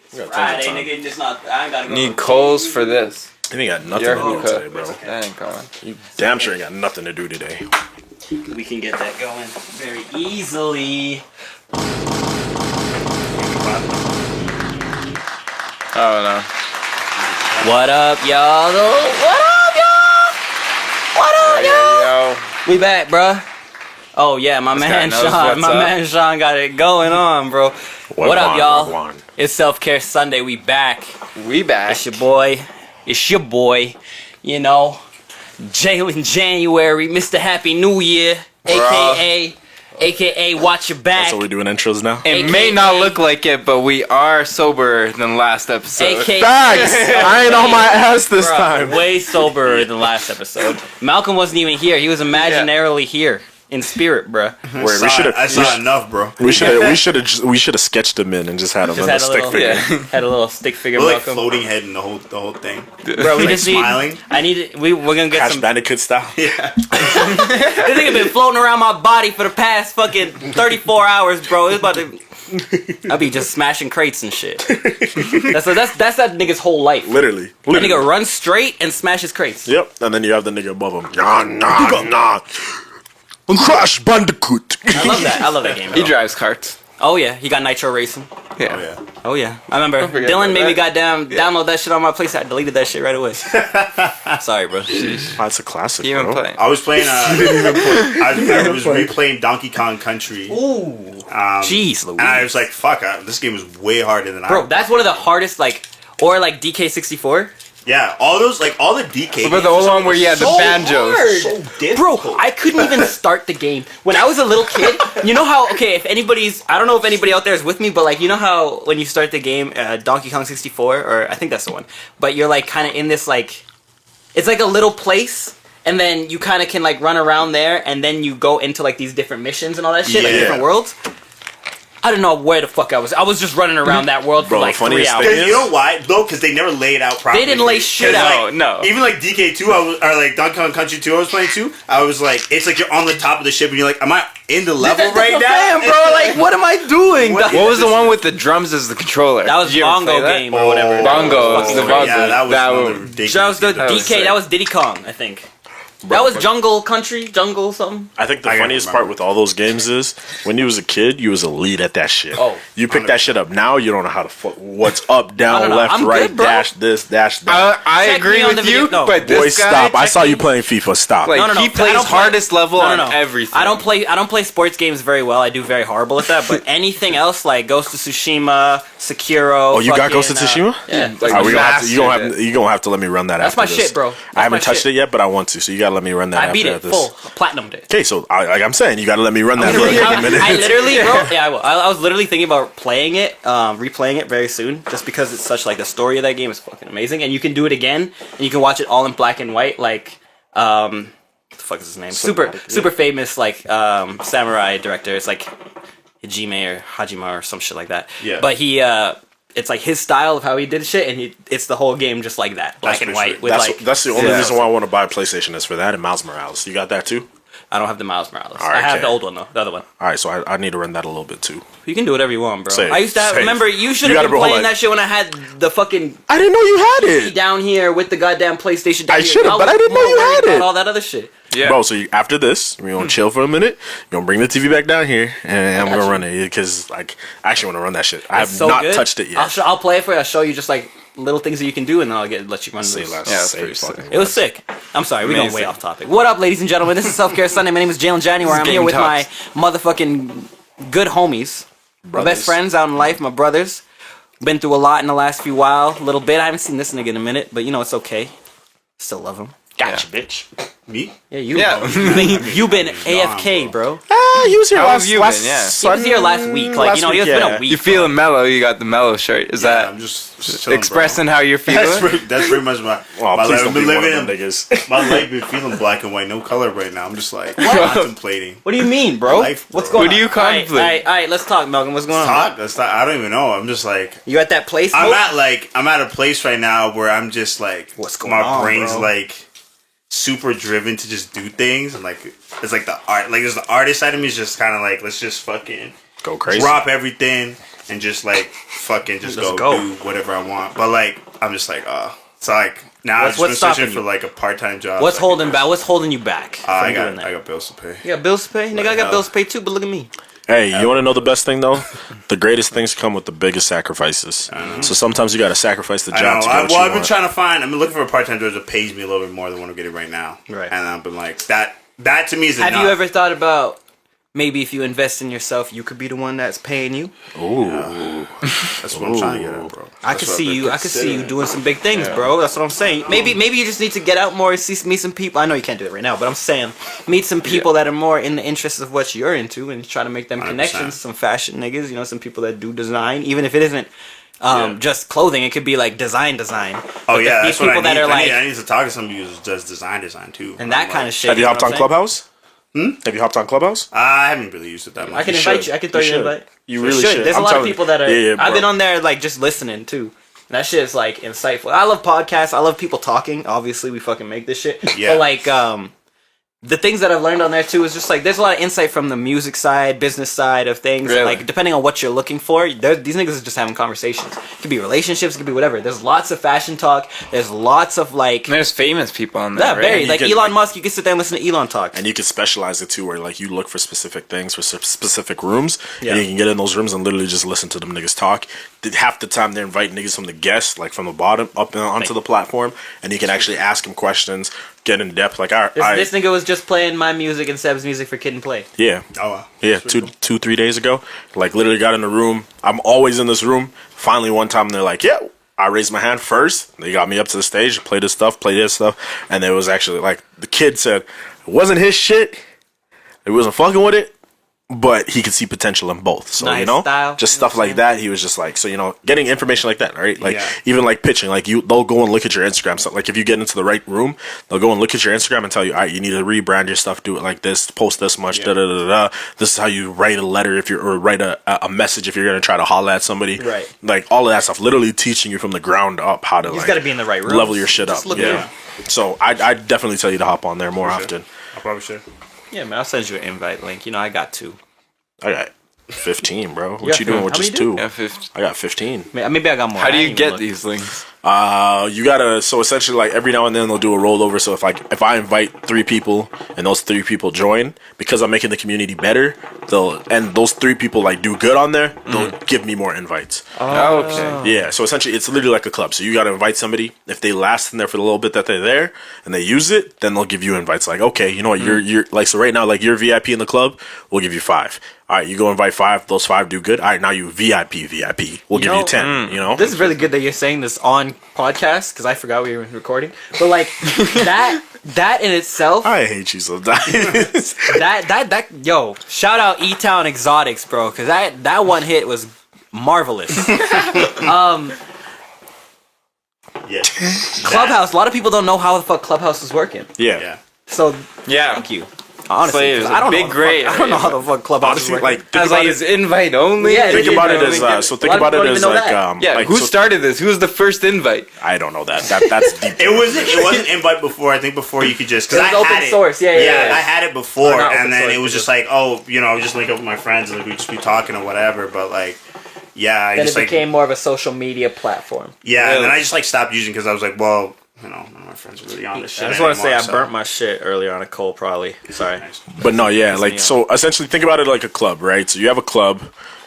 Friday, nigga, just not. I ain't gotta go. Need coals for this. You ain't got nothing to do today, bro. That ain't going. You damn sure ain't got nothing to do today. We can get that going very easily. Oh no. What up, y'all? What up, y'all? What up, y'all? We back, bruh. Oh yeah, my man Shawn. My man Shawn got it going on, bro. What up, y'all? It's Self-Care Sunday. We back. We back. It's your boy. It's your boy. You know, Jalen January, Mr. Happy New Year, aka Watch Your Back. That's what we're doing intros now. It may not look like it, but we are sober than last episode. Facts. I ain't on my ass this time. Way soberer than last episode. Malcolm wasn't even here. He was imaginarily here. In spirit, bro. I saw enough, bro. We should have sketched him in and just had him in a stick figure. Had a little stick figure. Like floating head and the whole thing. Bro, we just smiling. We're gonna get some Bandicoot style. Yeah. This nigga been floating around my body for the past fucking 34 hours, bro. It's about to. I'll be just smashing crates and shit. That's that nigga's whole life. Literally. That nigga runs straight and smashes crates. Yep. And then you have the nigga above him. Nah. Crash Bandicoot. I love that game. He drives carts. Oh yeah, he got Nitro Racing. Yeah. Oh yeah. I remember Dylan made me download that shit on my place. I deleted that shit right away. Sorry, bro. That's a classic, You even bro. play. I was playing. I was replaying Donkey Kong Country. Ooh. Jeez, Louise. And I was like, "Fuck! This game is way harder than Bro, that's one of the hardest. Or DK64. Yeah, all the DK. But the old one where you had the banjos. So difficult. Bro, I couldn't even start the game. When I was a little kid, you know how, if anybody's, I don't know if anybody out there is with me, but you know how when you start the game, Donkey Kong 64, or I think that's the one, but you're kind of in this it's like a little place, and then you kind of can run around there, and then you go into these different missions and all that shit, different worlds. I don't know where the fuck I was. I was just running around that world for 3 hours. You know why? Though, because they never laid out properly. They didn't lay shit out. No. Even DK2, or Donkey Kong Country 2 I was playing too, I was it's you're on the top of the ship and you're like, am I in the level right now? Damn, bro, what am I doing? What was the one with the drums as the controller? That was Bongo game or whatever. Bongo. The Bongo. Yeah, that was ridiculous. That was the DK. That was Diddy Kong, I think. That was Jungle something. I think the funniest part with all those games is when you was a kid, you was a lead at that shit. Oh, you pick that shit up now. You don't know how to what's up, down, left, I'm right, good, bro. dash this, dash that. I agree with you, but Boy, this guy, stop! I saw you playing FIFA. Stop. He plays hardest level on everything. I don't play sports games very well. I do very horrible at that. But anything else like Ghost of Tsushima, Sekiro. Oh, you got Ghost of Tsushima? Yeah. You gonna have to let me run that. That's after my this. shit, bro. I haven't touched it yet, but I want to. So you gotta let me run that. I beat it full, platinumed it. Okay, so like I'm saying, you gotta let me run that for a couple minutes. I literally, bro. Yeah, I will. I was literally thinking about playing it, replaying it very soon, just because it's such the story of that game is fucking amazing, and you can do it again, and you can watch it all in black and white, what the fuck is his name? Super famous samurai director. It's Hajime or Hajima or some shit like that. Yeah. But he it's his style of how he did shit, and it's the whole game just like that, black and white. With that's the only reason why I want to buy a PlayStation is for that and Miles Morales. You got that too? I don't have the Miles Morales. Right, I have the old one though, the other one. All right, so I need to run that a little bit too. You can do whatever you want, bro. Say it. I used to have, remember, you should have been playing that shit when I had the fucking. I didn't know you had it down here with the goddamn PlayStation. I should have, but I didn't know you had it. All that other shit. Yeah. Bro, so after this, we're gonna chill for a minute. You're gonna bring the TV back down here, and I'm gonna run it because I actually want to run that shit. I have not touched it yet. I'll play it for you. I'll show you just little things that you can do, and then I'll let you run this. It was sick. I'm sorry, we're going way off topic. What up, ladies and gentlemen? This is Self-Care Sunday. My name is Jalen January. I'm here with my motherfucking good homies, my best friends out in life, my brothers. Been through a lot in the last few while, a little bit. I haven't seen this nigga in a minute, but it's okay. Still love him. Gotcha, bitch. Me? Yeah, you. Yeah. You've been AFK, bro. He was here last week. He was here last week. It's been a week. You feeling mellow? You got the mellow shirt. Is that? I'm just chilling, expressing how you're feeling. That's pretty much my. My life. I've been living my life been feeling black and white, no color right now. I'm just contemplating. What do you mean, bro? Life, bro. What's going on? What do you contemplate? All right, let's talk, Malcolm. What's going on? I don't even know. I'm just you at that place? I'm at a place right now where I'm just what's going on? My brain's bro? Super driven to just do things, and it's the art, there's the artist side of me is just kind of let's just fucking go crazy, drop everything, and just like fucking just go do whatever I want. But like I'm just like so like now I'm just searching for like a part-time job. What's holding back? What's holding you back? I got bills to pay. You got bills to pay? Nigga, I got bills to pay too. But look at me. Hey, you want to know the best thing though? The greatest things come with the biggest sacrifices. So sometimes you got to sacrifice the job to get what you I've been trying to find. I'm looking for a part-time job that pays me a little bit more than what I'm getting right now. Right. And I've been like that. That to me is enough. Have you ever thought about maybe if you invest in yourself, you could be the one that's paying you? Ooh. That's what I'm trying to get at, bro. I could see you doing some big things, bro. That's what I'm saying. Maybe you just need to get out more and meet some people. I know you can't do it right now, but I'm saying meet some people that are more in the interests of what you're into and try to make them 100%. Connections. Some fashion niggas, some people that do design, even if it isn't just clothing. It could be like design. Oh yeah, that's what I need. I need to talk to somebody who does design too, and that kind of shit. Have you hopped on Clubhouse? Have you hopped on Clubhouse? I haven't really used it that much. I can invite you. I can throw you an invite. You really should. There's a lot of people that are. I've been on there like just listening too. And that shit is like insightful. I love podcasts. I love people talking. Obviously, we fucking make this shit. Yeah. But like, the things that I've learned on there too is just like there's a lot of insight from the music side, business side of things. Really? Like depending on what you're looking for, these niggas are just having conversations. It could be relationships, it could be whatever. There's lots of fashion talk. There's lots of like. And there's famous people on there. Yeah, right? very like Elon Musk. You can sit there and listen to Elon talk. And you can specialize it too, where like you look for specific things for specific rooms, and you can get in those rooms and literally just listen to them niggas talk. Half the time they're inviting niggas from the guests, like from the bottom up onto the platform, and you can actually ask them questions, get in depth. Like this nigga was just playing my music and Seb's music for Kid and Play. Yeah. Oh wow. Yeah, cool. 3 days ago. Like literally got in the room. I'm always in this room. Finally one time they're like, yeah, I raised my hand first. They got me up to the stage, play this stuff, and it was actually like the kid said it wasn't his shit. He wasn't fucking with it. But he could see potential in both. So, nice style, just stuff like that. He was just like, so, getting information like that, right? Like, even like pitching, like they'll go and look at your Instagram stuff. Like, if you get into the right room, they'll go and look at your Instagram and tell you, all right, you need to rebrand your stuff, do it like this, post this much, This is how you write a letter or write a message if you're going to try to holler at somebody. Right. Like, all of that stuff, literally teaching you from the ground up how to, you just got to be in the right room. Level your shit up. Yeah. So, I definitely tell you to hop on there more often. I probably should. Yeah, man, I'll send you an invite link. I got 2. I got 15, bro. What you doing with just 2? Yeah, 15. I got 15. Maybe I got more. How do you get these links? You gotta. So essentially, like every now and then they'll do a rollover. So if I invite 3 people and those 3 people join, because I'm making the community better, and those 3 people like do good on there, they'll give me more invites. Oh, okay. Yeah. So essentially, it's literally like a club. So you gotta invite somebody. If they last in there for the little bit that they're there and they use it, then they'll give you invites. Like, okay, you know what? You're like, so right now, like you're VIP in the club, we'll give you 5. All right, you go invite 5. Those 5 do good. All right, now you VIP. We'll give you 10. This is really good that you're saying this on podcast because I forgot we were recording. But like that in itself, I hate you sometimes. Yo, shout out E-Town Exotics, bro, because that one hit was marvelous. Yeah. Clubhouse. A lot of people don't know how the fuck Clubhouse is working. Yeah. So thank you. Honestly, I don't know how the fuck Clubhouse is working. Like, I was like, it's invite only. Yeah, think about it as like, who started this? Who was the first invite? I don't know that. That's deep. It wasn't invite before. I think before you could just because it was open source. Yeah. I had it before, and then it was just like, just link up with my friends and like we just be talking or whatever. But like, then it became more of a social media platform. Yeah, really? And then I just like stopped using because I was like, well. None of my friends are really on this shit. I just want to say I burnt my shit earlier on a coal, probably. Sorry. But no, yeah, like, so essentially think about it like a club, right? So you have a club,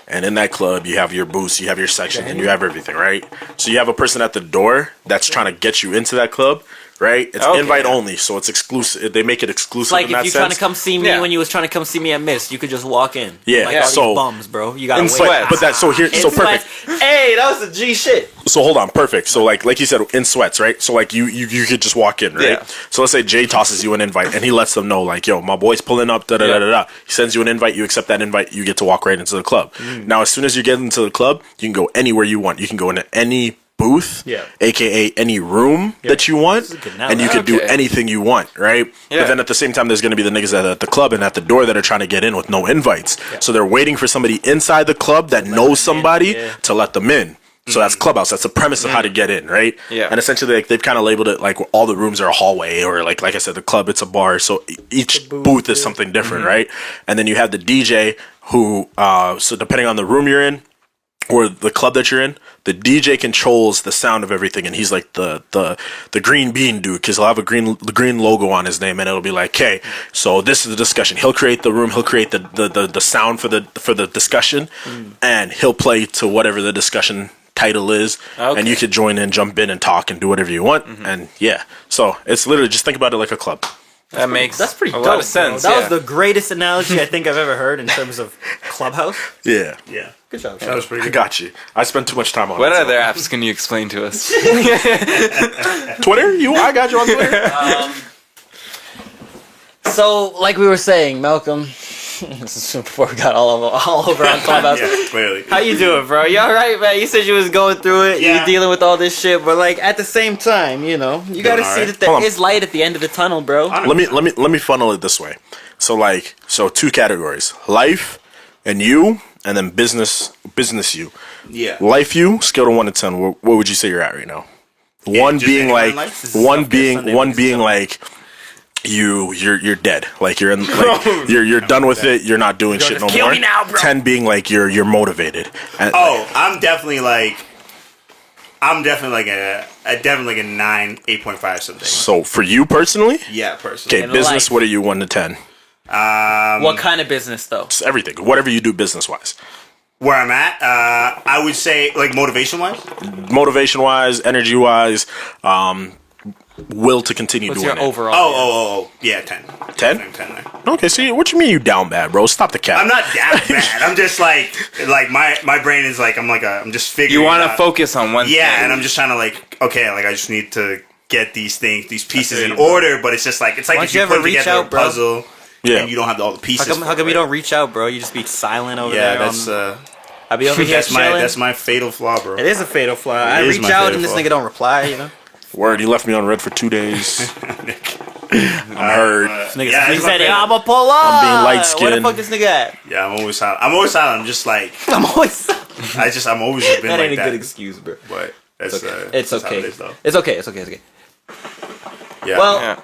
and in that club, you have your booths, you have your section, and you have everything, right? So you have a person at the door that's trying to get you into that club, right? It's invite only, so it's exclusive. They make it exclusive. Like if you're trying to come see me when you was trying to come see me at Mist, you could just walk in. Yeah, like all these bums, bro. You gotta wait. But that perfect. Hey, that was the G shit. So hold on, perfect. So like you said, in sweats, right? So like you could just walk in, right? Yeah. So let's say Jay tosses you an invite and he lets them know, like, yo, my boy's pulling up, da da da da. He sends you an invite, you accept that invite, you get to walk right into the club. Now, as soon as you get into the club, you can go anywhere you want. You can go into any booth, aka any room that you want, and you can do anything you want, right? But then at the same time, there's going to be the niggas that are at the club and at the door that are trying to get in with no invites. So they're waiting for somebody inside the club that knows somebody to let them in. So that's Clubhouse. That's the premise of how to get in, right? Yeah. And essentially, like, they've kind of labeled it like all the rooms are a hallway, or like I said, the club, it's a bar. So each booth is something different, right? And then you have the DJ who, so depending on the room you're in, or the club that you're in, the DJ controls the sound of everything, and he's like the green bean dude, because he'll have the green logo on his name, and it'll be like, hey, so this is the discussion. He'll create the room, he'll create the sound for the discussion, and he'll play to whatever the discussion title is, and you could join in, jump in, and talk and do whatever you want, and yeah. So it's literally just think about it like a club. That's pretty dope, lot of sense. That was the greatest analogy I think I've ever heard in terms of Clubhouse. Yeah. Good job. That was pretty I good. got you. I spent too much time on What it. other apps can you explain to us? Twitter? I got you on Twitter. So, like we were saying, Malcolm, this is before we got all over on Clubhouse. Yeah, clearly. How you doing, bro? You all right, man? You said you was going through it. Yeah. You're dealing with all this shit, but like at the same time, you know, you gotta see that there is light at the end of the tunnel, bro. Let me funnel it this way. So two categories: life and you, and then business you. Yeah. Life you, scale to 1 to 10. What would you say you're at right now? One just being anyone like life? This is one being like you're dead. Like you're in like you're done with it. You're not doing shit no kill more. me now, bro. 10 being like you're motivated. And, I'm definitely like a 9, 8.5 something. so for you personally, Yeah, personally. okay, In business. life. What are you 1 to 10? What kind of business, though? Just everything, whatever you do business wise. Where I'm at, I would say like motivation wise. Motivation wise, energy wise, will to continue What's doing your it. overall? Oh, yeah, 10. 10? 10 there. Okay, so what you mean you down bad, bro? Stop the cap. I'm not that bad. I'm just like my brain is like I'm just figuring. You want it to out. focus on one thing. Yeah, and I'm just trying to like I just need to get these pieces in order. But it's just like Why don't if you you ever put reach together out, a bro? puzzle Yeah. and you don't have all the pieces. How come you don't reach out, bro? You just be silent over Yeah, there. that's I'll be over here chilling. that's my fatal flaw, bro. It is a fatal flaw. I is reach my out fatal and this flaw. nigga don't reply. You know. Word, he left me on red for 2 days. I'm hurt. Nigga, Yeah, he it's said, my "Yeah, I'ma pull up." I'm being Where the light-skinned. fuck this nigga at? Yeah, I'm always silent. I'm just like I'm always. I'm always been That like ain't a that. good excuse, bro. But that's It's that's how okay. it is, though. It's okay. It's okay. It's okay. Yeah. Well, Yeah.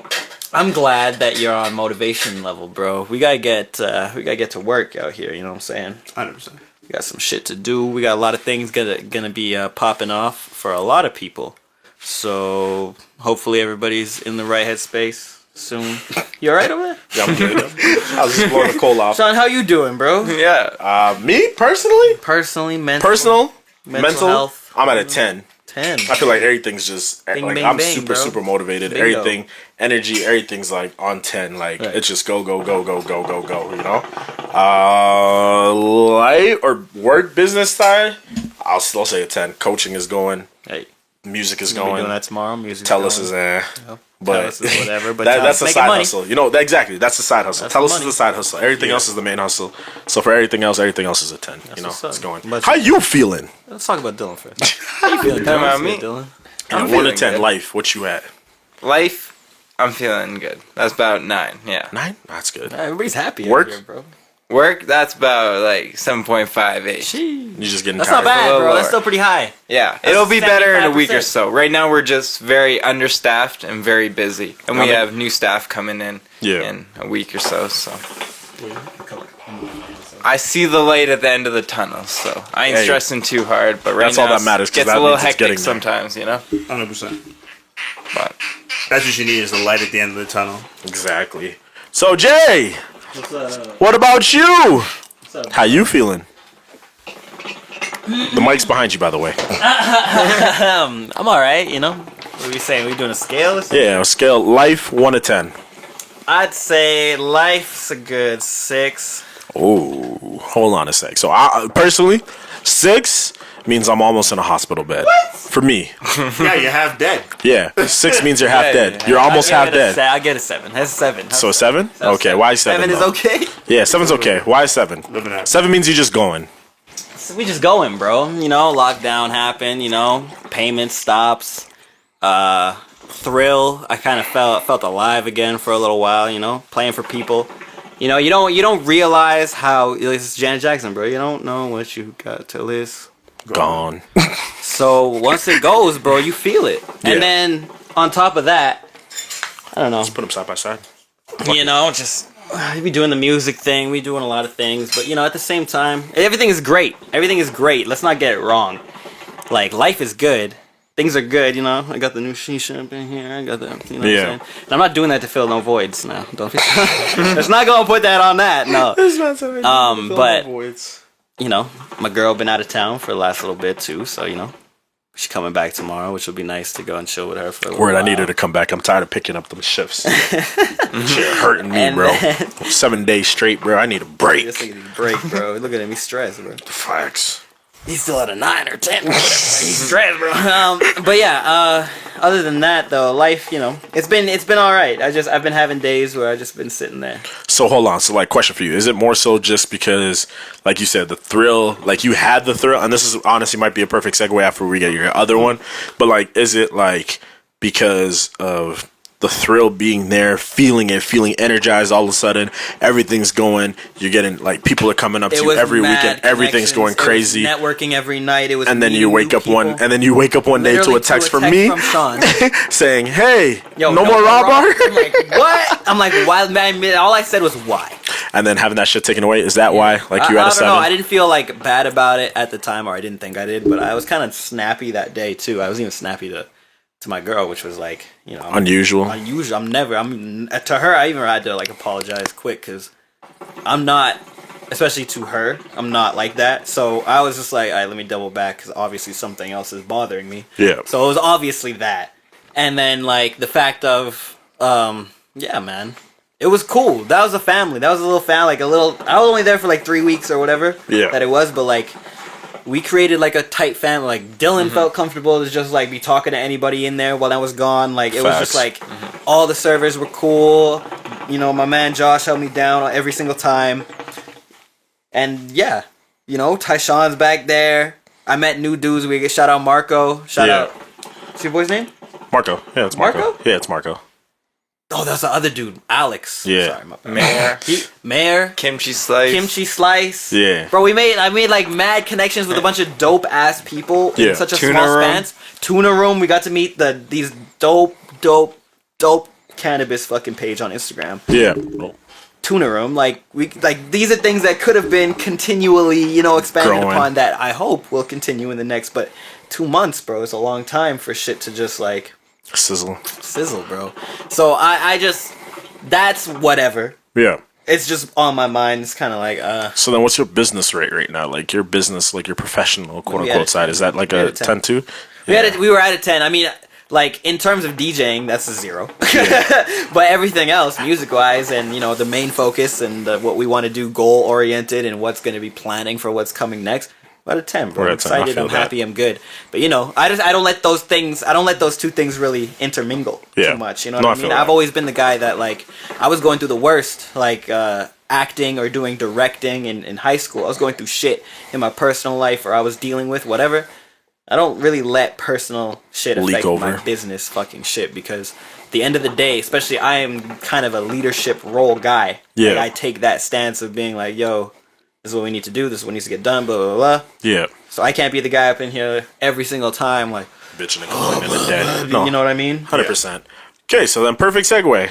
I'm glad that you're on motivation level, bro. We gotta get to work out here. You know what I'm saying? 100%. We got some shit to do. We got a lot of things gonna be popping off for a lot of people. So hopefully everybody's in the right headspace soon. You alright over there? Yeah, I'm good. I was just blowing the coal off. Sean, how you doing, bro? Yeah. Me, personally? Personally, mental Mental health. I'm at a 10. 10. I feel like everything's just Bing, like bing, I'm bing, super bro. motivated. Bingo. Everything, energy, everything's like on 10. Like Right. it's just go. You know, light or work business side, I'll still say a 10. Coaching is going, Hey, music is we'll be going. doing that tomorrow. Music. Tellus is but Tellus is whatever. But that's a making side money. hustle. You know, exactly. That's the side hustle. That's Tellus the is money. the side hustle. Everything else is the main hustle. So for everything else is a 10. You know, what's up. it's going. But- How you feeling? Let's talk about Dylan first. How you feeling? Talking about Dylan? me? Dylan? I'm 1 to feeling 10 good. life. What you at? Life, I'm feeling good. That's about 9. Yeah. 9. That's good. Everybody's happy. out Work? here, bro. Work, that's about like 7.5-ish. Sheesh. You just getting That's tired. not bad, little bro. That's lower. still pretty high. Yeah, it'll be better in a week or 75%. so. Right now, we're just very understaffed and very busy, and we Okay. have new staff coming in in a week or so. So I see the light at the end of the tunnel. So I ain't Hey. stressing too hard. But right That's now, all that matters, 'cause Gets that a little means it's hectic getting there. sometimes, you know. 100%. But That's what you need is the light at the end of the tunnel. Exactly. So Jay, What's up? what about you? What's up? How you feeling? The mic's behind you, by the way. I'm all right. You know. What are we saying? We doing a scale or something? Yeah, scale life 1 to 10. I'd say life's a good 6. Oh, hold on a sec. So I personally, 6 means I'm almost in a hospital bed. What? For me. Yeah, you're half dead. Yeah, 6 means you're half Yeah, dead. yeah. You're almost half dead. I get a 7. That's a 7. So 7? Okay, why 7? 7 is though? okay. Yeah, 7's okay. Why 7? Living out. 7 means you're just going. So we just going, bro. You know, lockdown happened. You know, payment stops. Thrill. I kind of felt alive again for a little while. You know, playing for people. You know, you don't realize how this is Janet Jackson, bro. You don't know what you got till it's Gone. So once it goes, bro, you feel it. Yeah. And then on top of that, I don't know. Put them side by side. You know, just we be doing the music thing. We doing a lot of things, but at the same time, everything is great. Everything is great. Let's not get it wrong. Like, life is good. Things are good, I got the new shisha up in here. I got the, what I'm saying? And I'm not doing that to fill no voids. No, don't be. Let's not go and put that on that. No. But voids. My girl been out of town for the last little bit too, so she's coming back tomorrow, which will be nice to go and chill with her for a little while. I need her to come back. I'm tired of picking up them shifts. Shit hurting me, bro. 7 days straight, bro. I need a break. This nigga need a break, bro. Look at him. He's stressed, bro. Facts. He's still at a 9 or 10. He's stressed, bro. But yeah, other than that, though, life, it's been all right. I've been having days where I've just been sitting there. So hold on. So question for you: is it more so just because, like you said, the thrill, like you had the thrill, and this is honestly might be a perfect segue after we get your other one, but like, is it like because of the thrill being there, feeling energized all of a sudden, everything's going, you're getting, like, people are coming up to you every weekend, everything's going crazy. Networking every night, and then you wake up one day to a text from me Shawn saying, hey, no more raw bar? I'm like, what? I'm like, why? All I said was why. And then having that shit taken away, is that why? Like, you had a 7? I don't know, I didn't feel like bad about it at the time, or I didn't think I did, but I was kind of snappy that day too. I was even snappy to my girl, which was like, unusual. To her, I even had to like apologize quick because I'm not, especially to her, I'm not like that. So I was just like, all right, let me double back because obviously something else is bothering me. Yeah. So it was obviously that, and then like the fact of, yeah, man, it was cool. That was a family. That was a little family. I was only there for like 3 weeks or whatever. Yeah. That it was, but like, we created like a tight family. Like Dylan felt comfortable to just like be talking to anybody in there while I was gone. Like it was just like all the servers were cool. My man Josh held me down every single time. And yeah, Tyshawn's back there. I met new dudes. We get shout out Marco. Shout out. What's your boy's name? Marco. Yeah, it's Marco. Yeah, it's Marco. Oh, that's the other dude, Alex. Yeah. Sorry, Mayor. Kimchi Slice. Yeah. Bro, I made like mad connections with a bunch of dope ass people in such a small span. Tuna Room. We got to meet these dope cannabis fucking page on Instagram. Yeah. Tuna Room. These are things that could have been continually, expanded upon that I hope will continue in the next, but 2 months, bro, is a long time for shit to just like sizzle, bro. So I just, that's whatever. Yeah. It's just on my mind. It's kind of like, So then what's your business rate right now? Like your business, like your professional quote unquote side, is that like a 10 too? We were at a 10. I mean, like in terms of DJing, that's a 0. But everything else, music wise, and the main focus and what we want to do, goal oriented, and what's going to be planning for what's coming next. Out of 10, bro. I'm excited. I'm happy. I'm good. But I don't let those things. I don't let those two things really intermingle too much. You know what I mean? I've always been the guy that like I was going through the worst, like acting or doing directing in high school. I was going through shit in my personal life, or I was dealing with whatever. I don't really let personal shit affect my business fucking shit because at the end of the day, especially I am kind of a leadership role guy. Yeah. Like, I take that stance of being like, yo, this is what we need to do. This is what needs to get done. Blah blah blah. Yeah. So I can't be the guy up in here every single time, like bitching and complaining and dead. No. You know what I mean? 100%. Okay, so then perfect segue.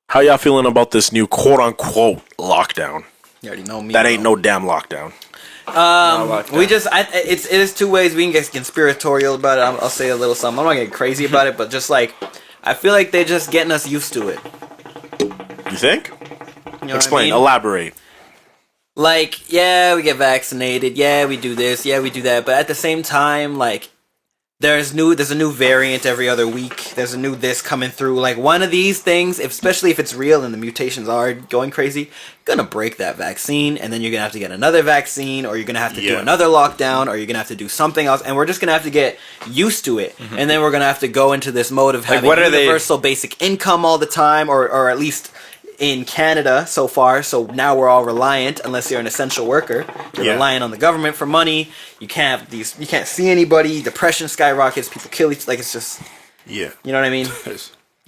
How y'all feeling about this new quote unquote lockdown? You already know me. That ain't no damn lockdown. It is two ways we can get conspiratorial about it. I'll say a little something. I'm not getting crazy about it, but just like I feel like they're just getting us used to it. You think? You know Explain. What I mean? Elaborate. Like, yeah, we get vaccinated. Yeah, we do this. Yeah, we do that. But at the same time, like, there's a new variant every other week. There's a new this coming through. Like, one of these things, especially if it's real and the mutations are going crazy, gonna break that vaccine, and then you're gonna have to get another vaccine, or you're gonna have to do another lockdown, or you're gonna have to do something else, and we're just gonna have to get used to it. And then we're gonna have to go into this mode of having universal basic income all the time, or at least in Canada so far. So now we're all reliant, unless you're an essential worker, you're reliant on the government for money. You can't see anybody. Depression skyrockets. People kill each. Like, it's just, you know what I mean?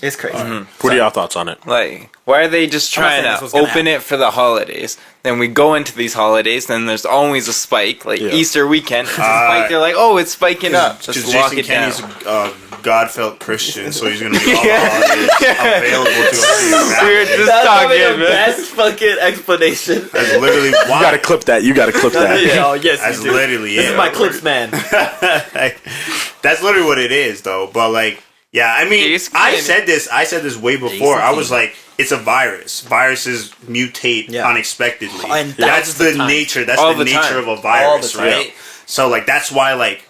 It's crazy. What are your thoughts on it? Like, why are they just trying to open it for the holidays? Then we go into these holidays, then there's always a spike. Like Easter weekend, it's a spike. They're like, oh, it's spiking up. Just lock Jason it down. Kenny's God-felt Christian, so he's gonna be all holidays available to us. We're just That's probably talking, the best fucking explanation. That's literally why. You gotta clip that. You gotta clip that. Oh yes, That's you do. literally This it. is my clips, man. That's literally what it is, though. But like, yeah, I mean, Jeez, I Kenny. said this way before. I was like, it's a virus. Viruses mutate unexpectedly. And that's the nature. That's All the the nature time. of a virus, All the time. right? So like, that's why like,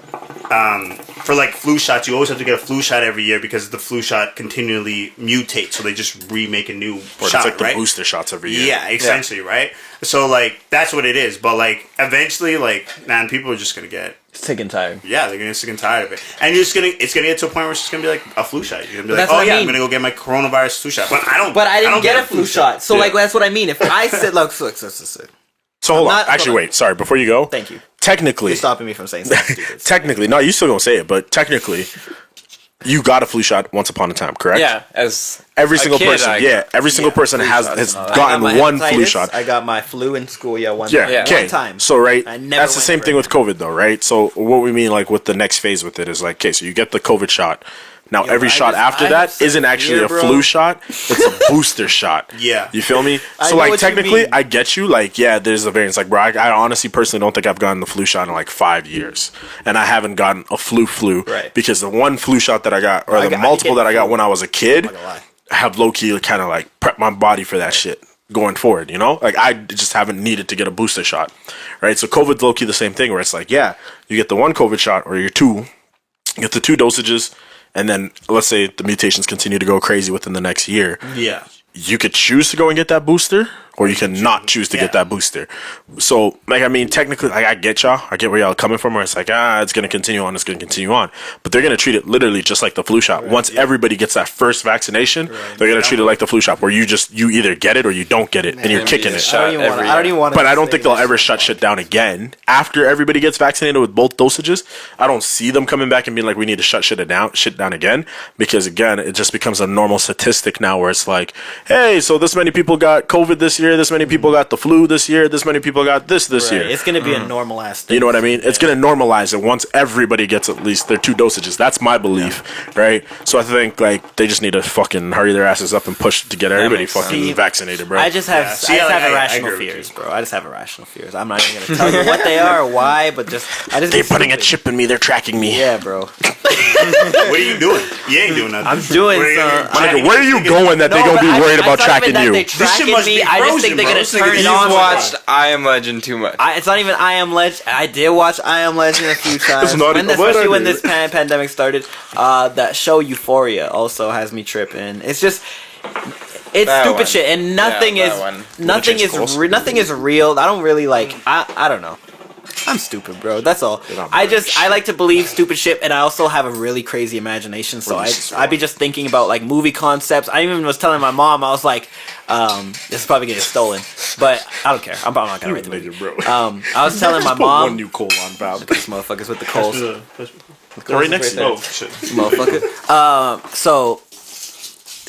for like flu shots, you always have to get a flu shot every year because the flu shot continually mutates. So they just remake a new shot, It's like the right? booster shots every year. Yeah, essentially, right? So like, that's what it is. But like, eventually, like, man, people are just gonna get. Sick and tired. Yeah, they're gonna get sick and tired of it, and it's gonna get to a point where it's just gonna be like a flu shot. You're gonna be like, that's oh what I yeah, mean. I'm gonna go get my coronavirus flu shot, but I didn't get a flu shot. So like, that's what I mean. If I said, look. So hold on. Not- Actually, hold on. wait. Sorry. Before you go. Thank you. Technically, You're stopping me from saying something stupid. technically, no, you still gonna say it, but technically, you got a flu shot once upon a time, correct? Yeah, as Every a single kid, person, I- every single person has shots and all that. I got gotten my one flu hepatitis, shot. I got my flu in school. One Yeah, time. Yeah. okay. One time. So right, I never that's the went same for thing it. with COVID, though, right? So what we mean, like with the next phase with it, is like, okay, so you get the COVID shot. Now every I shot just- after I that have isn't actually severe, a bro. flu shot; it's a booster shot. Yeah. You feel me? I So know like what you technically, mean. I get you. Like, yeah, there's a variance. Like, bro, I honestly personally don't think I've gotten the flu shot in like 5 years, and I haven't gotten a flu Right. because the one flu shot that I got, or the I multiple get that I got flu. when I was a kid, gonna lie. I have low key kind of like prep my body for that shit going forward, you know? Like I just haven't needed to get a booster shot. Right? So COVID's low key the same thing where it's like, yeah, you get the one COVID shot or your two, you get the 2 dosages, and then let's say the mutations continue to go crazy within the next year. Yeah. You could choose to go and get that booster, or you can not choose to get that booster. So, like, I mean, technically, like, I get y'all. I get where y'all are coming from, where it's like, it's going to continue on, it's going to continue on. But they're going to treat it literally just like the flu shot. Once everybody gets that first vaccination, they're going to treat it like the flu shot, where you either get it or you don't get it, and you're kicking it. shot every I don't even want to. But I don't think they'll ever shut shit down again after everybody gets vaccinated with both dosages. I don't see them coming back and being like, we need to shut shit down again, because again, it just becomes a normal statistic now where it's like, hey, so this many people got COVID this year, this many people got the flu this year, this many people got this year. It's gonna be a normal ass thing. You know what I mean? It's going to normalize it once everybody gets at least their 2 dosages. That's my belief, right? So I think like they just need to fucking hurry their asses up and push to get everybody makes sense. fucking vaccinated, bro. I just have, Yeah. I See, just like, have I irrational agree with fears, bro. I just have irrational fears. I'm not even gonna tell you what they are or why, but I just They're be putting a stupid. chip in me. They're tracking me. Yeah, bro. What are you doing? You ain't doing nothing. I'm doing Where you- some. Nigga, where are you going that they're going to be worried about tracking you? They shit tracking must me. be I just frozen, think they're bro. gonna This nigga turn it just on. watched I Am Legend too much. It's not even I Am Legend. I did watch I Am Legend a few times. not even what I Especially when did. this pandemic started. That show Euphoria also has me tripping. It's just. It's That stupid one. shit, and nothing Yeah, is that one. nothing Change is clothes? nothing is real. I don't really like. I don't know. I'm stupid, bro. That's all. I like to believe stupid shit, and I also have a really crazy imagination. So I'd be just thinking about like movie concepts. I even was telling my mom, I was like, "This is probably getting stolen," but I don't care. I'm not gonna write the movie. bro. I was telling my Put one mom, new coal on valve. these motherfuckers with the coals, Right next to there. you. Oh shit. motherfucker. So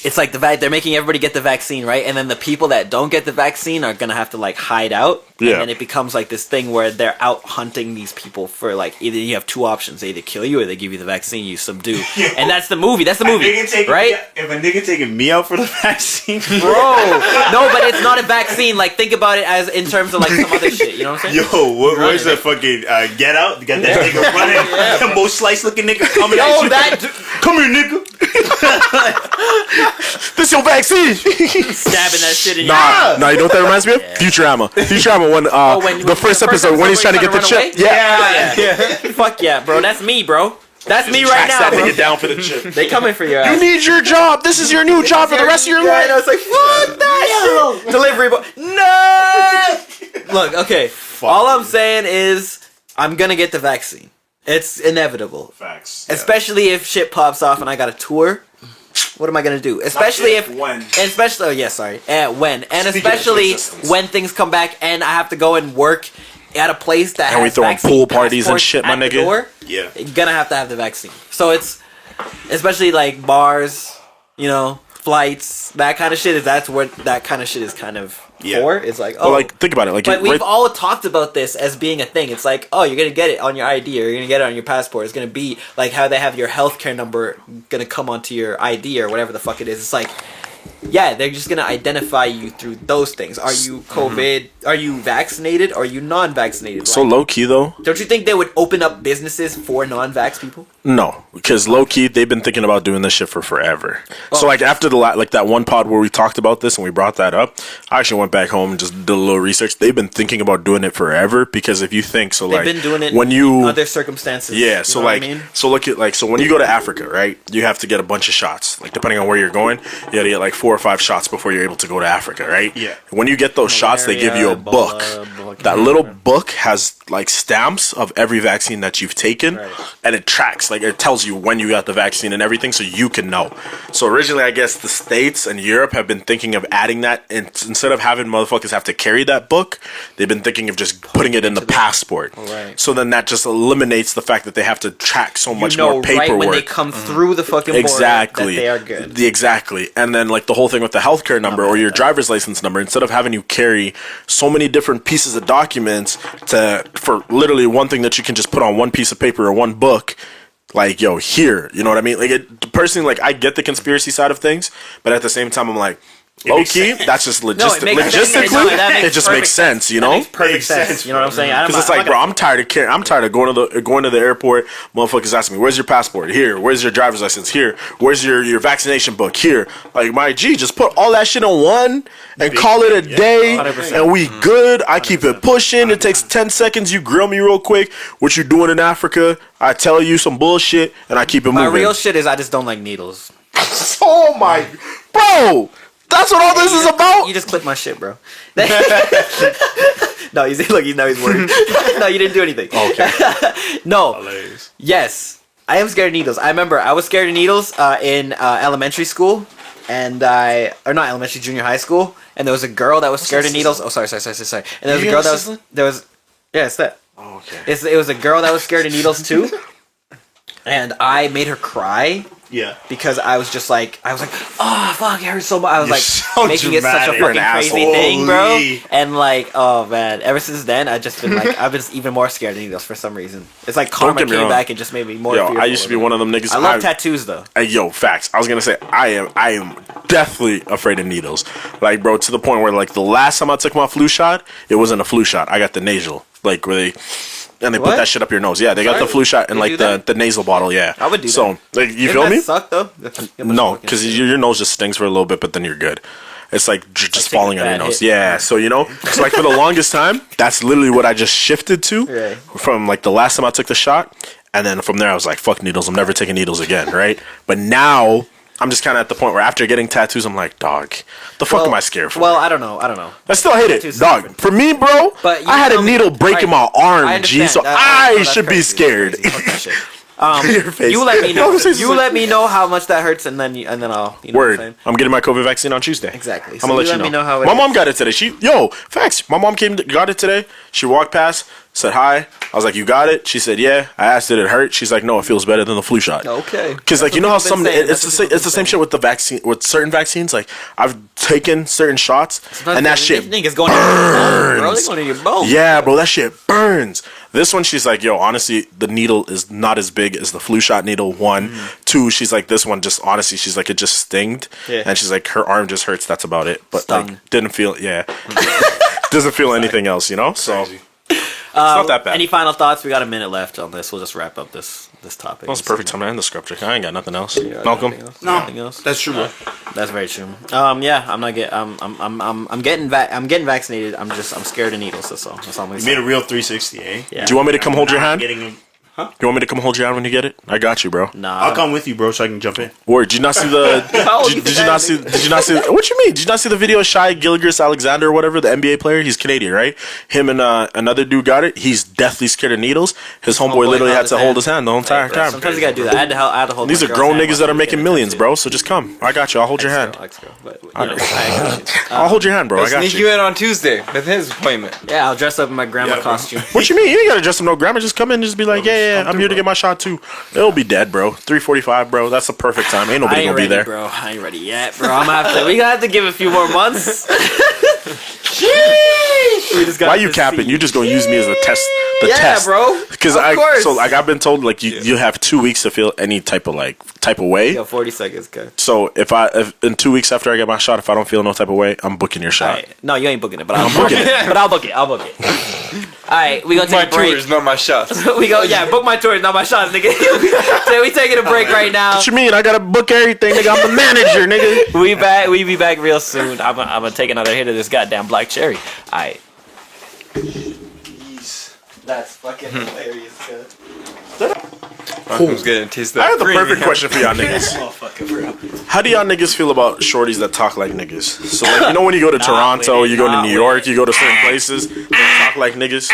it's like they're making everybody get the vaccine, right? And then the people that don't get the vaccine are gonna have to like hide out. Yeah. And then it becomes like this thing where they're out hunting these people for like either you have 2 options: they either kill you or they give you the vaccine, you subdue. And that's the movie. That's the movie, right? If a nigga taking me out for the vaccine, Bro, no, but it's not a vaccine. Like think about it as in terms of like some other shit. You know what I'm saying? yo, where's the fucking Get Out? Got that nigga running, the most slice looking nigga coming at Yo, you. that Come here, nigga. This your vaccine. stabbing that shit in your Nah, you know what that reminds me of? Futurama. Futurama when the first episode when he's trying to get the chip. Yeah. Fuck yeah, bro. That's me, bro. That's me right Tracks now, that bro. nigga down for the chip. They coming for your You ass. need your job. This is your new job for the rest of your Yeah, I know, life. it's like fuck that shit. Delivery boy. No. Look, okay. All I'm saying is I'm gonna get the vaccine. It's inevitable. Facts. Especially if shit pops off and I got a tour. What am I gonna do? Especially if when. especially oh yeah, sorry. When. And Speaking of especially resistance. when things come back and I have to go and work at a place that And we has throwing vaccine pool parties and passports shit, my at the nigga. door, Yeah. you're gonna have to have the vaccine. So it's especially like bars, flights, that kind of shit. That's what that kind of shit is kind of for. It's like, Well, like, think about it. Like, but we've all talked about this as being a thing. It's like, oh, you're gonna get it on your ID, or you're gonna get it on your passport. It's gonna be like how they have your healthcare number gonna come onto your ID or whatever the fuck it is. It's like, yeah, they're just gonna identify you through those things. Are you COVID? Are you vaccinated? Or are you non-vaccinated? So low key though. Don't you think they would open up businesses for non-vax people? No, because low key they've been thinking about doing this shit for forever. So like after like that one pod where we talked about this and we brought that up, I actually went back home and just did a little research. They've been thinking about doing it forever because if you think so, they've like been doing it when you other circumstances. Yeah, so like so look at like so when you go to Africa, right? You have to get a bunch of shots. Like depending on where you're going, you got to get like 4 or 5 shots before you're able to go to Africa, right? Yeah. When you get those shots, they give you a book. That little book has like stamps of every vaccine that you've taken, and it tracks, like it tells you when you got the vaccine and everything, so you can know. So originally, I guess the States and Europe have been thinking of adding that, and instead of having motherfuckers have to carry that book, they've been thinking of just putting it in the passport. So then that just eliminates the fact that they have to track so much more paperwork. Right when they come through the fucking border, that they are good. Exactly. And then like the whole thing with the healthcare number or your driver's license number, instead of having you carry so many different pieces of documents for literally one thing that you can just put on one piece of paper or one book, like, yo, here, you know what I mean? Like, personally, like, I get the conspiracy side of things, but at the same time, I'm like, low key, that's just logistically, it just makes sense, you know? It makes perfect sense. You know what I'm saying? Because it's like, bro, I'm tired of going to the airport. Motherfuckers asking me, "Where's your passport?" Here. Where's your driver's license? Here. Where's your vaccination book? Here. Like, my G, just put all that shit on one and call it a day, 100%. and we good. I keep it pushing. It takes 10 seconds. You grill me real quick. What you doing in Africa? I tell you some bullshit, and I keep it moving. My real shit is I just don't like needles. Oh my, bro. That's what all this is about. You just clipped my shit, bro. No, he's worried. No, you didn't do anything. Okay. No. Hilarious. Yes, I am scared of needles. I remember I was scared of needles in elementary school, or not elementary, junior high school, and there was a girl that was scared of needles. Oh, sorry. And there was a girl it's that. Oh, okay. It was a girl that was scared of needles too, and I made her cry. Yeah. Because I was like, oh fuck, it hurts so much. I was You're like so making it such a dramatic. fucking crazy thing, bro. And like, oh man, ever since then, I've been even more scared of needles for some reason. It's like karma came back and just made me more. Yo, I used to be one of them niggas. I love tattoos though. Yo, facts. I was gonna say I am deathly afraid of needles. Like, bro, to the point where like the last time I took my flu shot, it wasn't a flu shot. I got the nasal, like where they. And they put that shit up your nose. Yeah, they got the flu shot in like the nasal bottle. Yeah, I would do that. So like, you feel me? Suck though. No, because your nose just stings for a little bit, but then you're good. It's like just falling on your nose. Yeah, so so like for the longest time, that's literally what I just shifted to from like the last time I took the shot, and then from there I was like, fuck needles. I'm never taking needles again, right? But now I'm just kind of at the point where after getting tattoos, I'm like, dog, the fuck am I scared for? Well, I don't know. I still hate it, dog. Different. For me, bro, but I had a needle break in my arm, G, so I should be scared. You let me know. You let me know how much that hurts, and then I'll. You know Word. What I'm saying? I'm getting my COVID vaccine on Tuesday. Exactly. I'm gonna let you know. Me know how my mom got it today. Facts. My mom got it today. She walked past, said hi. I was like, "You got it?" She said, "Yeah." I asked, "Did it hurt?" She's like, "No, it feels better than the flu shot." Okay. Because like you know how it's the same shit with the vaccine with certain vaccines. Like I've taken certain shots, and that shit is going burns. Going to your bone. Yeah, bro, that shit burns. This one, she's like, yo, honestly, the needle is not as big as the flu shot needle. 1, 2, she's like, this one just honestly, she's like, it just stinged, and she's like, her arm just hurts. That's about it. But like, didn't feel, doesn't feel anything else, you know. So it's not that bad. Any final thoughts? We got a minute left on this. We'll just wrap up this topic. Well, it's perfect time to end the scripture. I ain't got nothing else. Malcolm, nothing else? That's true, bro. That's very true. Yeah, I'm getting vaccinated. I'm scared of needles. That's all. That's all I'm You made a real 360, eh? Yeah. Do you want me to come hold your hand? Huh? You want me to come hold your hand when you get it? I got you, bro. Nah, I'll come with you, bro, so I can jump in. Word, did you not see the? Did you not see? What you mean? Did you not see the video of Shai Gilgeous-Alexander or whatever, the NBA player? He's Canadian, right? Him and another dude got it. He's deathly scared of needles. His homeboy literally had to hold his hand the whole entire time. Sometimes you gotta do that. I had to hold. These are grown niggas that are making millions, bro. So just come. I got you. I'll hold your hand. I'll hold your hand, bro. I got sneak you in on Tuesday with his appointment. Yeah, I'll dress up in my grandma costume. What you mean? You ain't gotta dress up no grandma. Just come in and just be like, yeah. yeah, I'm here to get my shot too. It'll be dead, bro. 3:45, bro. That's the perfect time. Ain't nobody gonna be there, bro. I ain't ready yet, bro. We gonna have to give a few more months. Why you capping? You just gonna use me as a test. The test, bro. Because I've been told like you have 2 weeks to feel any type of way. Yo, 40 seconds, okay. So if in 2 weeks after I get my shot, if I don't feel no type of way, I'm booking your shot. Right. No, you ain't booking it, but I'm booking it. But I'll book it. All right, we gonna take a break. My tours, not my shots. Book my tours, not my shots, nigga. So we taking a break right now. What you mean? I gotta book everything, nigga. I'm the manager, nigga. We be back real soon. I'm gonna take another hit of this goddamn black cherry. All right. That's fucking hilarious, cuz. Malcolm's getting taste that. I have the premium. perfect question for y'all niggas. How do y'all niggas feel about shorties that talk like niggas? So like, when you go to Toronto, you go to New York, you go to certain places, they talk like niggas.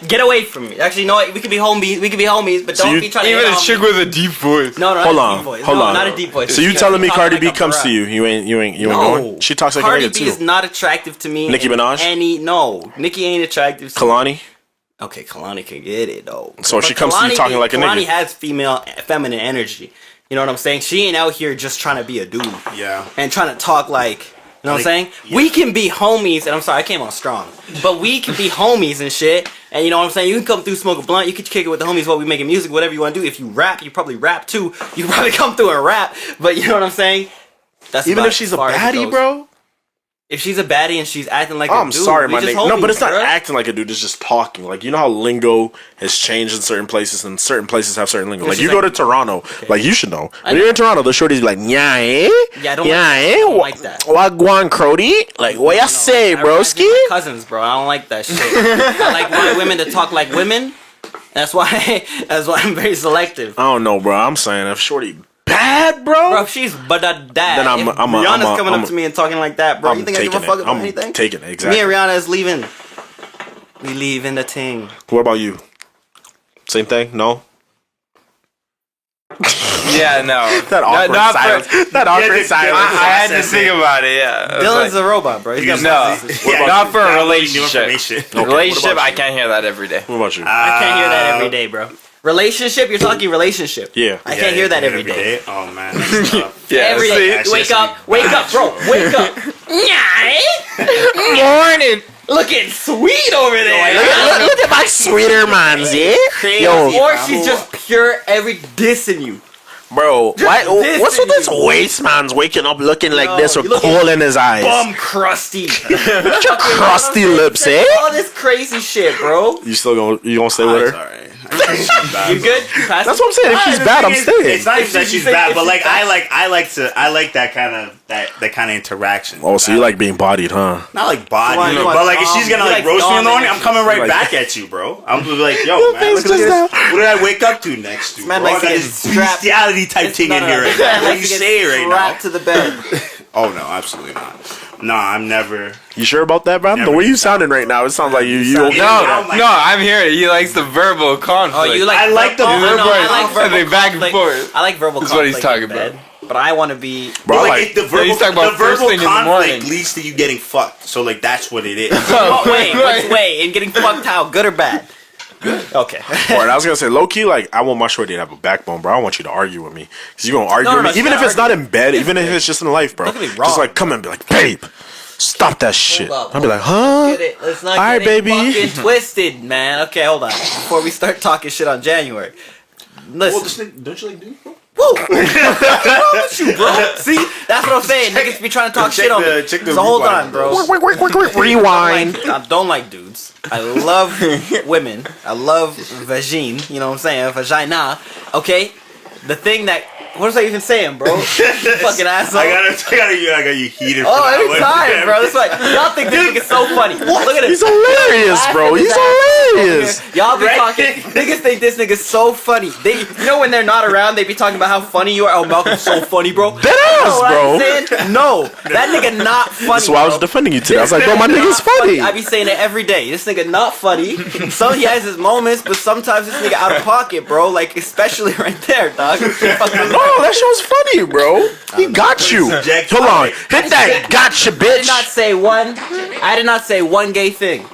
Get away from me. Actually, no, we could be homies, but don't be trying to. Even a chick with a deep voice. No, hold on, not a deep voice. So you telling me Cardi B comes to you? You ain't going? She talks like a nigga too. Cardi B is not attractive to me. Nicki Minaj? No, Nicki ain't attractive. Kalani? Okay, Kalani can get it though. So she comes to you talking like a nigga. Kalani has feminine energy. You know what I'm saying? She ain't out here just trying to be a dude. Yeah. And trying to talk like, you know what I'm saying? Yeah. We can be homies, and I'm sorry, I came on strong. But we can be homies and shit. And you know what I'm saying? You can come through, smoke a blunt, you can kick it with the homies while we making music, whatever you want to do. If you rap, you probably rap too. You probably come through and rap. But you know what I'm saying? That's even if she's a baddie, bro. If she's a baddie and she's acting like a dude, I'm sorry, my nigga. No, but it's not bro. acting like a dude. It's just talking. Like, you know how lingo has changed in certain places, and certain places have certain lingo. Like, you go to Toronto, okay. Like, you should know. When you're in Toronto, the shorties be like, yeah, eh? Yeah, I don't like that. Wagwan Crody? Like, what you say, broski? Cousins, bro. I don't like that shit. I like white women to talk like women. That's why I'm very selective. I don't know, bro. I'm saying if shorty bad, bro. If she's but that dad. Then Rihanna's coming up to me and talking like that, bro. You think I give a fuck about anything? I'm taking it, exactly. Me and Rihanna is leaving. We leaving the ting. What about you? Same thing? No? Yeah, no. That awkward silence. I had to think about it, yeah. Dylan's a robot, bro. Not for a relationship. Relationship, I can't hear that every day. What about you? I can't hear that every day, bro. Relationship? You're talking relationship. Yeah. I can't hear that every day. Oh, man. That's tough. Every day. Wake up, bro. Wake up. Morning. Looking sweet over there. Look at my sweeter mans, yeah? Or she's just pure every dissing you. Bro, what's with this waste man's waking up looking like this with coal in his eyes? Bum crusty. Crusty lips, eh? All this crazy shit, bro. You gonna stay with her? Alright. You good? That's what I'm saying. If she's bad, I'm staying. It's not even that she's bad, but like I like that kind of interaction. Oh, so you like being bodied, huh? Not like body, but like if she's gonna like roast me in the morning, I'm coming right back at you, bro. I'm gonna be like, yo, man, look at this. What did I wake up to next to? Man, I got this bestiality type thing in here right now. What you say right now? Strapped to the bed. Oh no, absolutely not. No, I'm never. You sure about that, bro? The way you sounding right now, it sounds like you. No, I'm here. He likes the verbal conflict. Oh, you like? I like the verbal. I like verbal back and forth. I like verbal. That's what he's talking about. But I want to be. Bro, like the verbal, he's talking about the first verbal thing in the conflict morning. leads to you getting fucked. So like that's what it is. Oh, wait, which way? And getting fucked how? Good or bad? Okay. Alright, I was gonna say low key, like I want my shorty to have a backbone, bro. I don't want you to argue with me because you gonna argue with me, even if it's not in bed, even if it's just in life, bro. Just like come and be like, babe, stop that shit. I'll be like, huh? Let's not All right, get it baby. fucking twisted, man. Okay, hold on. Before we start talking shit on January, listen. Don't you like dude? Woo! What's wrong with you, bro? See, that's what I'm saying. Niggas be trying to talk shit on me. So hold on, bro. Rewind. I don't like dudes. I love women. I love vagine. You know what I'm saying? Vagina. Okay. The thing that. What was I even saying, bro? Fucking asshole. I got you heated. Oh, every time, bro. That's like y'all think this nigga's so funny. Look at it. He's hilarious, bro. He's hilarious. Y'all be talking. Niggas think this nigga's so funny. You know when they're not around, they be talking about how funny you are. Oh, Malcolm's so funny, bro. That ass, bro. No, that nigga not funny. That's why I was defending you today. I was like, bro, my nigga's funny. I be saying it every day. This nigga not funny. So he has his moments, but sometimes this nigga out of pocket, bro. Like especially right there, dog. Oh, that show's funny, bro. He got you. Hold on. Hit that gotcha, bitch. I did not say one gay thing.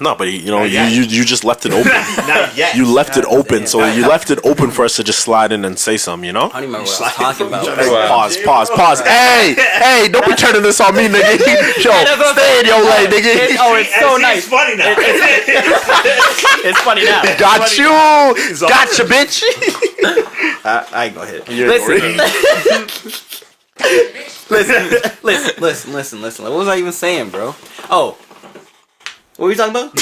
No, but you know, Not yet. you just left it open. Not yet. You left it open, so you left it open for us to just slide in and say something, you know? I don't even remember what I was talking about. Hey, pause. Hey, don't be turning this on me, nigga. Yo, stay in your lane, nigga. It's so nice. It's funny now. It's funny now. Got you. Gotcha, bitch. I go ahead. Listen. What was I even saying, bro? Oh. What were we talking about?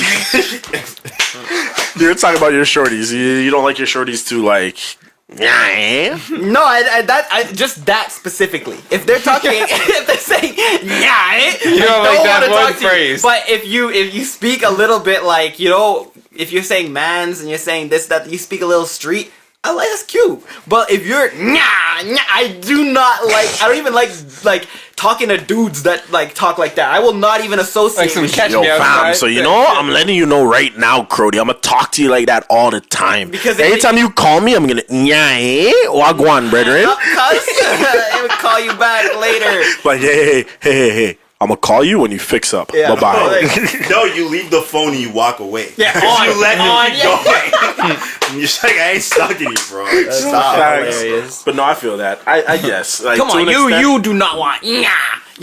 You're talking about your shorties. You don't like your shorties to like. No, I just that specifically. If they're talking, if they're saying You don't like that one phrase. But if you speak a little bit like, you know, if you're saying mans and you're saying this, that, you speak a little street, I like, that's cute. But if you're I do not like. I don't even like talking to dudes that like talk like that. I will not even associate Like some with catch Yo, me fam, outside. so you know, I'm letting you know right now, Crody, I'm gonna talk to you like that all the time. Because anytime you call me, I'm gonna wagwan, brethren. I would call you back later. Like, hey. I'm gonna call you when you fix up. Yeah. Bye-bye. No, you leave the phone and you walk away. Yeah, You let on, me go. And you're just like, I ain't stalking you, bro. Like, stop. Hilarious. But no, I feel that. I guess. Like, Come to on, an extent, you do not want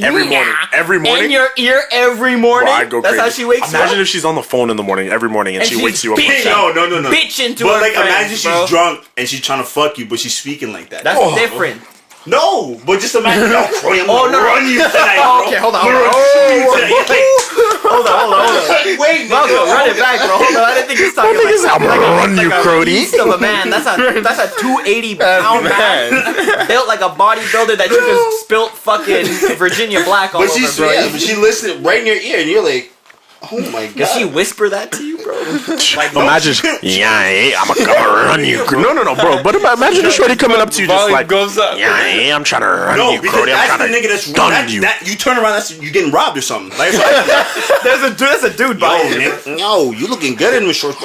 Every morning. Every morning? in your ear every morning. Bro, I'd go That's crazy. how she wakes you Imagine up. if she's on the phone in the morning every morning and she she's wakes you up. bitching. Like that. No. Bitching to But her like, friends, imagine she's bro. drunk and she's trying to fuck you, but she's speaking like that. That's different. No, but just imagine, Crody, I'm Oh, gonna no. run you tonight, Oh, bro. okay, hold on. I'm gonna run you tonight. Hold on. Wait, Malcolm, run it back, bro. Hold on. I didn't think he was talking like I'm gonna run you, a Crody. beast of a man. That's a 280-pound man. Built like a bodybuilder that you just spilt fucking Virginia Black all But over, she's, bro. but she listened right in your ear, and you're like, oh my god. Did she whisper that to you, bro? Like, Imagine, I'm gonna run you. No, bro. But imagine a shorty coming up to you just Volume like, goes up. I'm trying to run No, you, because Crody. I'm that's the trying nigga to that's stun you. that you turn around, that's you getting robbed or something. Like, There's a dude by you. man, yo, you looking good in the shorts.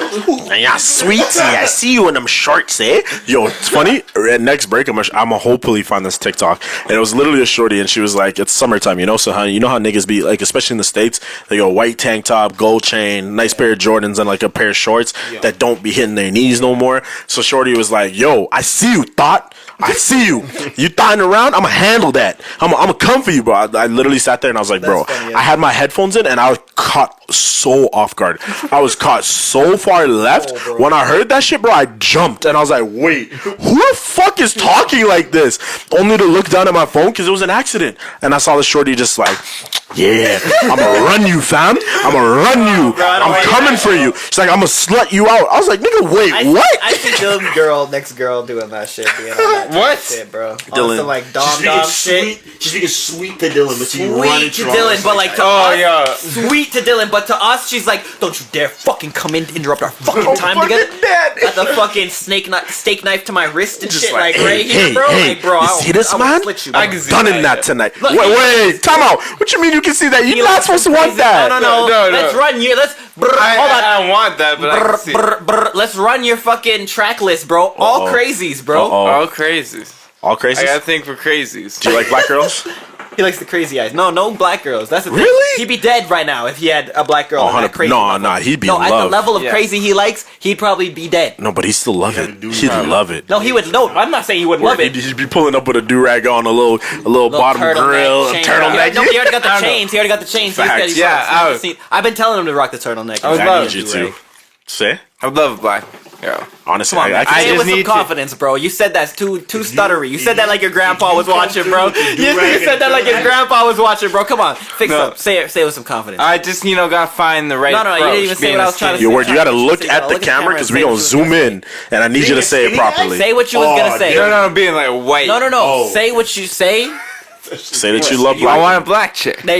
Yeah, sweetie, I see you in them shorts, eh? Yo, it's funny. At next break, I'm gonna hopefully find this TikTok, and it was literally a shorty, and she was like, "It's summertime, you know, so you know how niggas be like, especially in the States, they go white tank top, gold chain, nice pair of Jordans, and like a pair of shorts that don't be hitting their knees no more." So shorty was like, "Yo, I see you, thought." I see you. You thotting around? I'm gonna handle that. I'm gonna come for you, bro. I literally sat there and I was like, bro, funny, yeah. I had my headphones in and I was caught so off guard. I was caught so far left. When I heard that shit, bro, I jumped and I was like, wait, who the fuck is talking like this? Only to look down at my phone because it was an accident. And I saw the shorty just like, yeah, I'm gonna run you, fam. I'm gonna run you. I'm coming for you. She's like, I'm gonna slut you out. I was like, nigga, wait, what? I see Dylan's next girl doing that shit. Being on that What? shit, bro? Dylan. On some like She's dom speaking shit. sweet. She's speaking sweet to Dylan, but she running Sweet to Dylan, but like to Oh, us, yeah. sweet to Dylan, but to us, she's like, don't you dare fucking come in to interrupt our fucking time together. Got the fucking steak knife to my wrist and Just shit, like, like right here, bro. Like, bro, you see this, I will man? split you, I bro. can see Done in that. that tonight. Look, Wait, time out. What you mean you can see that? You're not supposed to want that. No. No. Let's run you. Let's hold on. I don't want that, but I can see. Let's run your fucking track list, bro. All crazies, bro. All crazies. All crazy. I gotta think for crazies. Do you like black girls? He likes the crazy eyes. No black girls. That's the thing. Really? He'd be dead right now if he had a black girl. Oh, in that 100 crazy no, level. he'd be no, in at the love. level of Yeah. crazy he likes, he'd probably be dead. No, but he still love it. do He'd love love it. No, he would. No, I'm not saying he wouldn't love it. He'd be pulling up with a do-rag on, a little bottom grill, a chain. turtleneck. No, he already got the chains. He already got the chains. He Facts. said Yeah, I've been telling him to rock the turtleneck. I was I about need you to. Say? I love black. Yeah. Honestly, Come on, man. I Say it just with some need to- confidence, bro. You said that's too stuttery. You said that like your grandpa was watching, bro. You said that like your grandpa was watching, bro. Come on, fix No. up. Say it with some confidence. I just, gotta find the right No, you approach, didn't even say being what I a was trying to skinny- Your word, you gotta look You at gotta the look at the camera camera because and we say gonna what you zoom in, and I need you to say it Skinny guy? properly. Say what you was gonna say. dude. No, being like white. No. Oh. Say what you say. Say that you love I black. want a black chick. There,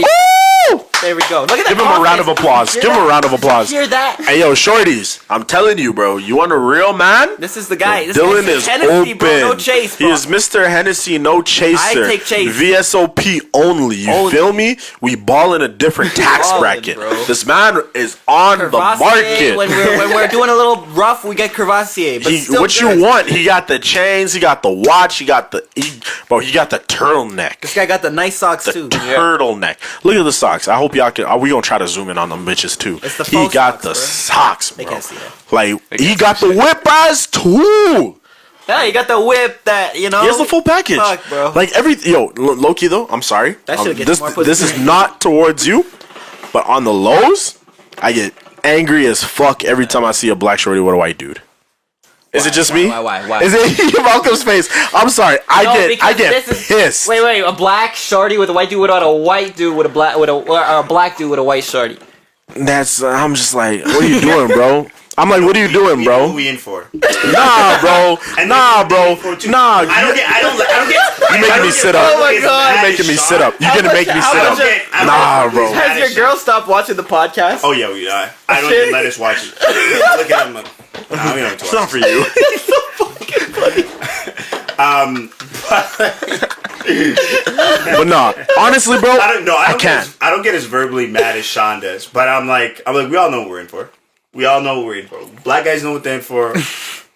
there we go. Look at that. Give him a round of confidence. applause. Hear Give him a that? round of applause. Hear that? Hey, yo, shorties, I'm telling you, bro. You want a real man? This is the guy. This Dylan guy's is Hennessy, open. bro. No chase, bro. He is Mr. Hennessy, no chaser. I take chase. VSOP only. You Only. feel me? We ball in a different tax Ballin', bracket. bro. This man is on the Crevassier, market. When we're doing a little rough, we get Crevassier. But still What good. you want? He got the chains. He got the watch. He got he got the turtleneck. This guy got the nice socks The too. turtleneck. Look at the socks. I hope hope y'all can. We gonna try to zoom in on them bitches too. He got the socks, bro. They can't see that. Like he got the whip ass too. Yeah, you got the whip that, you know. He has the full package. Fuck, bro. Like low-key though, I'm sorry. That should've get more pussy. This is not towards you, but on the lows, I get angry as fuck every time I see a black shorty with a white dude. Is it just me? Why? Is it Malcolm's face? I'm sorry. I get pissed. Wait, a black shorty with a white dude without a white dude with a black dude with a white shorty. I'm just like, what are you doing, bro? I'm like, what are you doing, bro? What are we in for? Nah, bro. Nah. I don't get. You making me sit up. Oh my God. You making me sit up. You gonna make me sit up. Nah, bro. Has your girl stopped watching the podcast? Oh yeah, I don't even let us watch it. Look at him. Nah, we don't have to watch It's not for you. But nah, honestly, bro, I can't. I don't get as verbally mad as Shawn does, but I'm like, we all know what we're in for. We all know what we're in for. Black guys know what they're in for.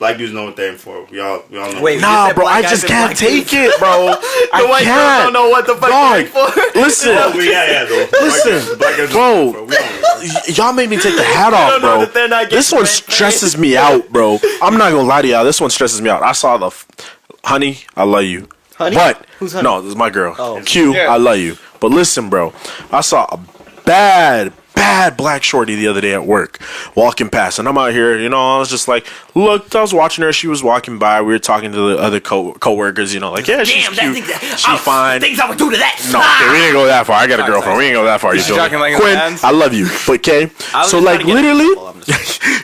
Black dudes know what they're in for. We all know. Wait, nah, bro, I just can't take it, bro. The white girls don't know what the fuck they're in for. Listen, listen, bro. Y'all made me take the hat off, bro. This one stresses me out, bro. I'm not gonna lie to y'all. This one stresses me out. I saw the honey. I love you. Honey? But Who's honey? no, this is my girl. Oh. Q, I love you. But listen, bro. I saw a bad black shorty the other day at work walking past, and I'm out here, you know, I was just like, look, I was watching her, she was walking by, we were talking to the other co-workers, you know, like, yeah, she's cute, she's fine. Things I would do to that. No, okay, we didn't go that far. I got a girlfriend. We didn't go that far. You feel me? Like Quinn, I love you. But okay, so like literally,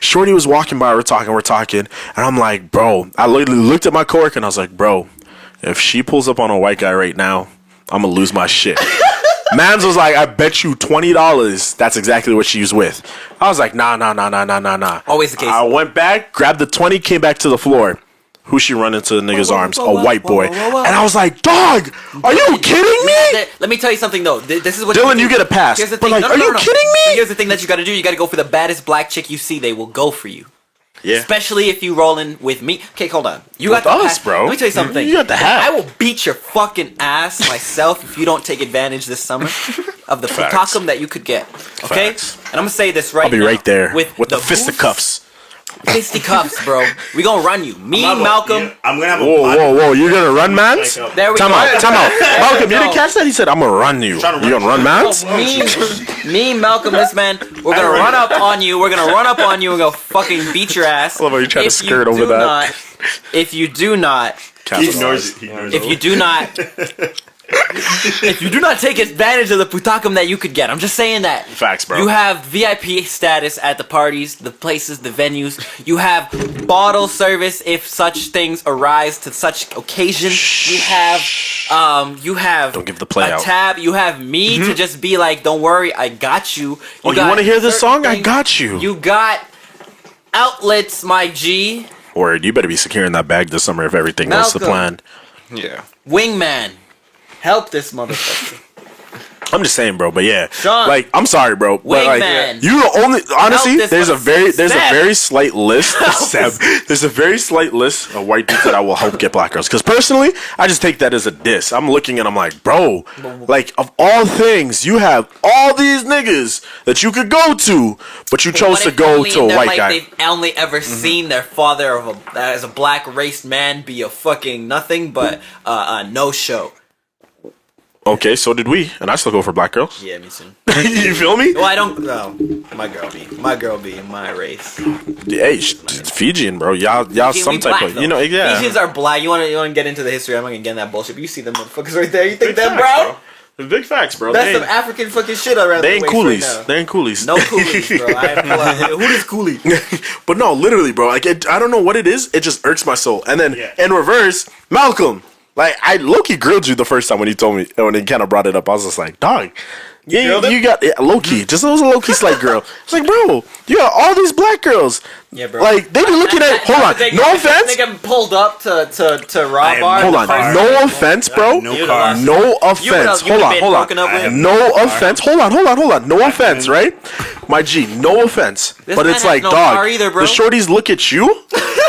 shorty was walking by, we're talking, and I'm like, bro, I literally looked at my coworker and I was like, bro, if she pulls up on a white guy right now, I'm gonna lose my shit. Mans was like, I bet you $20 that's exactly what she was with. I was like, nah. Always the case. I went back, grabbed the 20, came back to the floor. Who she run into the nigga's arms? A white boy. And I was like, dog, are you kidding me? Let me tell you something though. This is what Dylan, you get a pass. Here's the But thing. like, are you kidding me? Here's the thing that you gotta do. You gotta go for the baddest black chick you see. They will go for you. Yeah. Especially if you rolling with me. Okay, hold on. You With got the us, hat. bro. Let me tell you something. You got the hat. I will beat your fucking ass myself if you don't take advantage this summer of the putakum that you could get. Okay? Facts. And I'm gonna say this right now. I'll be right there with the fisticuffs. Fisticuffs, bro. We gonna run you. Me, Malcolm. I'm gonna have a Whoa. You're gonna run, mans? There we Time go. out. Malcolm, you didn't catch that? He said, I'm gonna run you. You gonna run, mans? Me, Malcolm, this man, we're gonna run up on you. We're gonna run up on you and go fucking beat your ass. I love how you try to skirt over that. If you do not, he ignores it. if you do not, if you do not take advantage of the putakum that you could get, I'm just saying that. Facts, bro. You have VIP status at the parties, the places, the venues. You have bottle service if such things arise to such occasion. You have Don't give the play a out. tab. You have me to just be like, don't worry, I got you. You want to hear this song? I got you. You got outlets, my G. Word, you better be securing that bag this summer if everything goes to plan. Yeah. Wingman. Help this motherfucker. I'm just saying, bro, but yeah. Shawn. Like, I'm sorry, bro. But like, Wingman. you only honestly, Help this there's a motherfucker. very slight list. There's a very slight list of white dudes that I will help get black girls. Because personally, I just take that as a diss. I'm looking and I'm like, bro, like of all things, you have all these niggas that you could go to, but you chose to go to a white guy. They've only ever seen their father as a black raced man be a fucking nothing but a no show. Okay, so did we, and I still go for black girls. Yeah, me too. You feel me? Well, I don't. No, my girl be my race. Hey, it's Fijian, bro. Y'all some type of, you know, yeah. Fijians are black. You want to get into the history? I'm not gonna get in that bullshit. But you see them motherfuckers right there. You think they're brown? Big facts, bro. That's some African fucking shit around. They ain't coolies. Right now. They ain't coolies. No coolies, bro. Who is coolie? But no, literally, bro. Like, I don't know what it is. It just irks my soul. And then in reverse, Malcolm. Like, I low-key grilled you the first time when he told me, when he kind of brought it up. I was just like, dog, you got low-key. Just it was a low-key slight girl. It's like, bro, you got all these black girls. Yeah, bro. Like, they be looking at, hold on, no offense. They get pulled up to rob bar. Hold on, no offense, bro. No car. No offense. Hold on. No offense. Hold on. No offense, right? My G, no offense. But it's like, dog, the shorties look at you,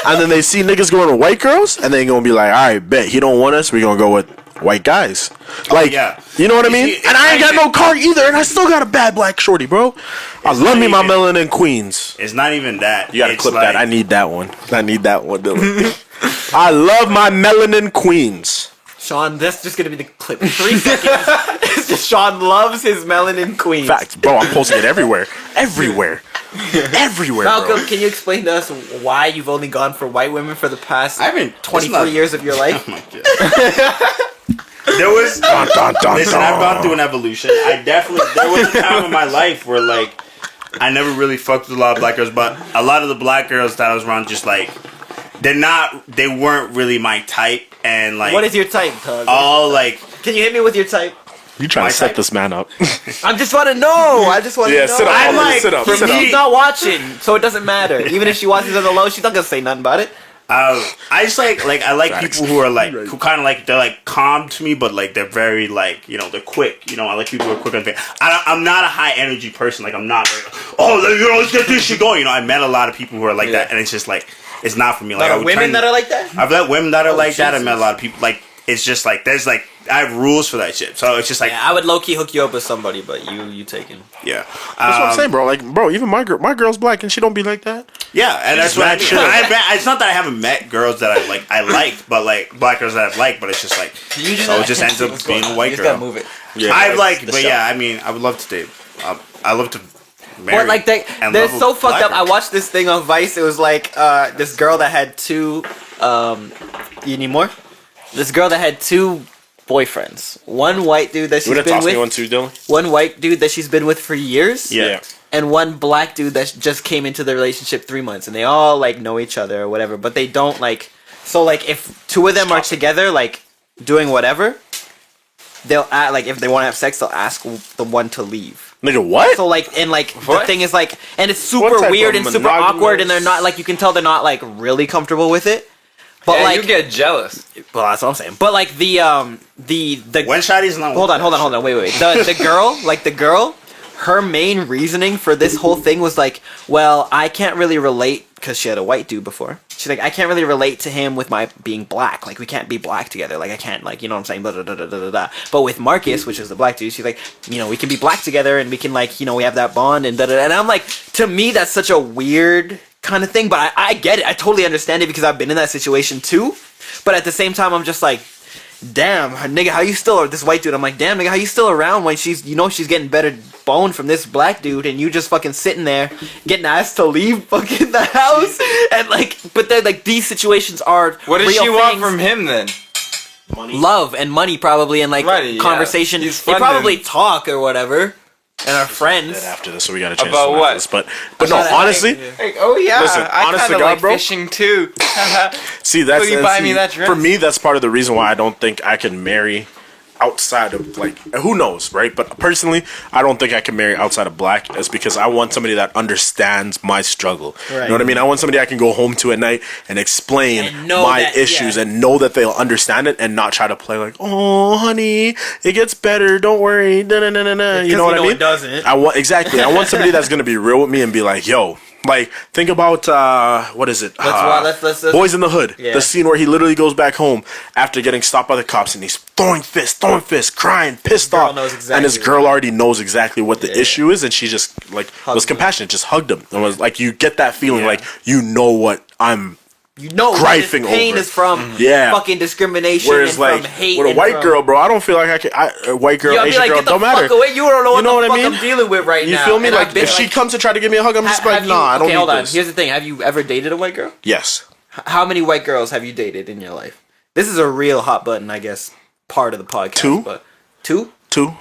and then they see niggas going to white girls, and they gonna be like, all right, bet he don't want us. We gonna go with white guys. Like, you know what I mean? See, and I ain't got no car either, and I still got a bad black shorty, bro. I love me my melanin queens. It's not even that. You gotta clip that. I need that one. I need that one, Dylan. I love my melanin queens. Shawn, that's just gonna be the clip. 3 seconds. It's just Shawn loves his melanin queens. Facts, bro. I'm posting it everywhere. Everywhere. Everywhere, Malcolm, bro. can you explain to us why you've only gone for white women for the past I mean, 23 years of your life? Oh my God. There was listen, I've gone through an evolution. There was a time in my life where like I never really fucked with a lot of black girls, but a lot of the black girls that I was around just like they weren't really my type, and like What is your type, Tug? all like Can you hit me with your type? You trying to set this man up? I just want to know. I just want to know. Sit up. I'm like, sit up. for Sit me, up. she's not watching, so it doesn't matter. Even if she watches on the low, she's not gonna say nothing about it. I just like I like people who are like who kind of like they're like calm to me, but like they're very like they're quick. I like people who are quick on things. I'm not a high energy person. Like I'm not. Let's get this shit going. I met a lot of people who are like that, and it's just like it's not for me. Like women that are like that. I've met women that are like that. I've met a lot of people like it's just like there's like I have rules for that shit. So it's just like I would low key hook you up with somebody, but you taking. Yeah, that's what I'm saying, bro. Like, bro, even my girl's black and she don't be like that. Yeah, and that's what I mean. It's not that I haven't met girls that I liked, but like black girls that I've liked, but it's just like it just ends up being a white girl. Gotta move it. Yeah, I've like, but yeah, I mean, I would love to date. I love to marry. But like they're so fucked up. I watched this thing on Vice. It was like this girl that had two. You need more? This girl that had two boyfriends. One white dude that she's been with. One too, Dylan? One white dude that she's been with for years. Yeah. And one black dude that just came into the relationship 3 months, and they all like know each other or whatever, but they don't like. So like, if two of them are together, like doing whatever, they'll like if they want to have sex, they'll ask the one to leave. Nigga, what? So like, and like the thing is like, and it's super weird and super awkward, and they're not like you can tell they're not like really comfortable with it. But like you get jealous. Well, that's what I'm saying. But like the when Shadi's not. Hold on. Wait. The girl, her main reasoning for this whole thing was like, well, I can't really relate because she had a white dude before. She's like, I can't really relate to him with my being black. Like, we can't be black together. Like, I can't, like, you know what I'm saying? Blah, blah, blah, blah, blah, blah. But with Marcus, which is the black dude, she's like, we can be black together and we can, like, we have that bond and da da da. And I'm like, to me, that's such a weird kind of thing. But I get it. I totally understand it because I've been in that situation too. But at the same time, I'm just like, damn, nigga, how you still, this white dude, I'm like, damn, nigga, how you still around when she's, she's getting better bone from this black dude and you just fucking sitting there getting asked to leave fucking the house? And like, but then like these situations are what does she want from him then? Money. Love and money probably, and like conversation. They probably talk or whatever. And our friends after this, so we got a chance about to what? This. But no, honestly, like, oh yeah, listen, I kind of like bro, fishing too. See, that's will you buy me that dress? For me. That's part of the reason why I don't think I can marry outside of like who knows, right? But personally, I don't think I can marry outside of black. Is because I want somebody that understands my struggle. Right. You know what I mean? I want somebody I can go home to at night and explain my issues and know that they'll understand it and not try to play like, oh honey, it gets better. Don't worry. You know what I mean? It doesn't. I want somebody that's gonna be real with me and be like, yo. Like, think about, what is it? Let's Boys in the Hood. Yeah. The scene where he literally goes back home after getting stopped by the cops and he's throwing fists, crying, pissed off. And his girl already knows exactly what the issue is, and she just, like, was compassionate, just hugged him. And was like, you get that feeling, like, you know what I'm griping pain over. Is from fucking discrimination. Whereas, and like, from hate with a white girl, bro, I don't feel like I can. A white girl, Asian like, girl, don't matter. Fuck away. You don't know what I'm dealing with right now. You feel me? And like, if she comes to try to give me a hug, I'm just like, nah, I don't need hold on. this. Here's the thing. Have you ever dated a white girl? Yes. How many white girls have you dated in your life? This is a real hot button, I guess, part of the podcast. 2? But 2? 2.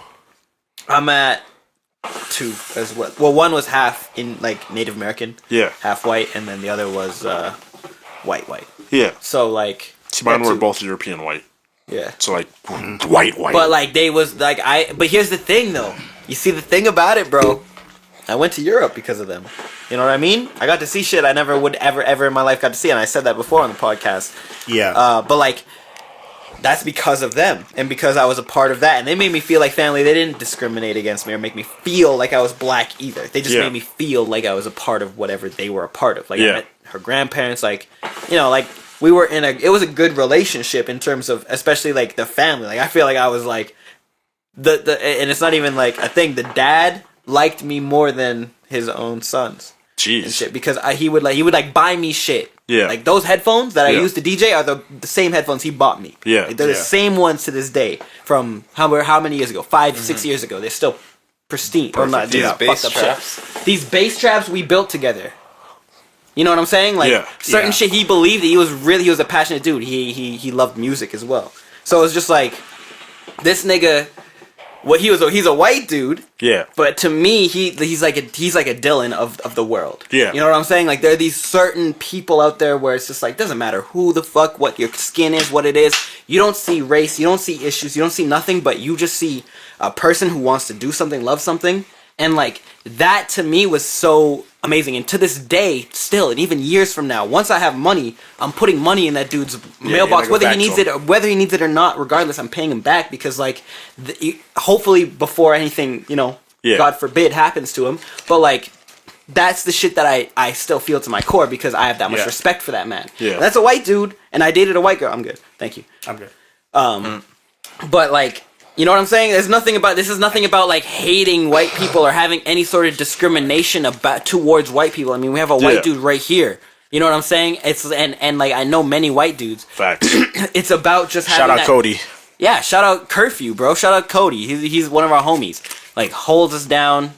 I'm at 2 as well. Well, one was half in like Native American. Yeah. Half white, and then the other was white. Yeah. So like. See, mine were both European white. Yeah. So like white. But like they was like But here's the thing though. You see the thing about it, bro. I went to Europe because of them. You know what I mean? I got to see shit I never would ever in my life got to see, and I said that before on the podcast. Yeah. But like. That's because of them, and because I was a part of that, and they made me feel like family. They didn't discriminate against me or make me feel like I was black either. They just made me feel like I was a part of whatever they were a part of. Like I met her grandparents, like like we were it was a good relationship in terms of, especially like the family. Like I feel like I was like and it's not even like a thing. The dad liked me more than his own sons. Jeez. And shit, because he would buy me shit. Yeah. Like those headphones that I used to DJ are the same headphones he bought me. Yeah. Like, they're the same ones to this day from how many years ago? 5-6 years ago. They're still pristine. Or not, These bass traps. shit. These bass traps we built together. You know what I'm saying? Like certain Yeah. shit he believed that he was a passionate dude. He loved music as well. So it was just like this nigga. He's a white dude. Yeah. But to me, he's like a Dylan of the world. Yeah. You know what I'm saying? Like there are these certain people out there where it's just like doesn't matter who the fuck, what your skin is, what it is. You don't see race, you don't see issues, you don't see nothing, but you just see a person who wants to do something, love something, and like that to me was so amazing. And to this day, still, and even years from now, once I have money, I'm putting money in that dude's mailbox, whether he needs it or not. Regardless, I'm paying him back because, like, hopefully before anything, God forbid, happens to him. But like, that's the shit that I still feel to my core because I have that much respect for that man. Yeah, and that's a white dude, and I dated a white girl. I'm good. Thank you. I'm good. But like. You know what I'm saying? This is nothing about like hating white people or having any sort of discrimination towards white people. I mean, we have a white dude right here. You know what I'm saying? It's and like I know many white dudes. Facts. It's about just having shout out Cody. Yeah, shout out Curfew, bro. Shout out Cody. He's one of our homies. Like holds us down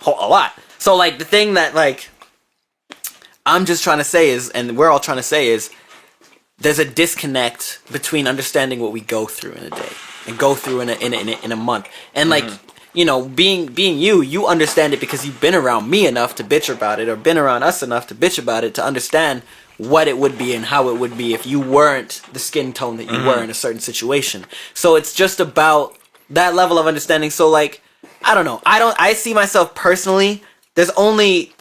a lot. So like the thing that like I'm just trying to say is, and we're all trying to say is, there's a disconnect between understanding what we go through in a day and go through in a month, and like being you understand it because you've been around me enough to bitch about it, or been around us enough to bitch about it, to understand what it would be and how it would be if you weren't the skin tone that you were in a certain situation. So it's just about that level of understanding. So like I don't know, I see myself personally, the only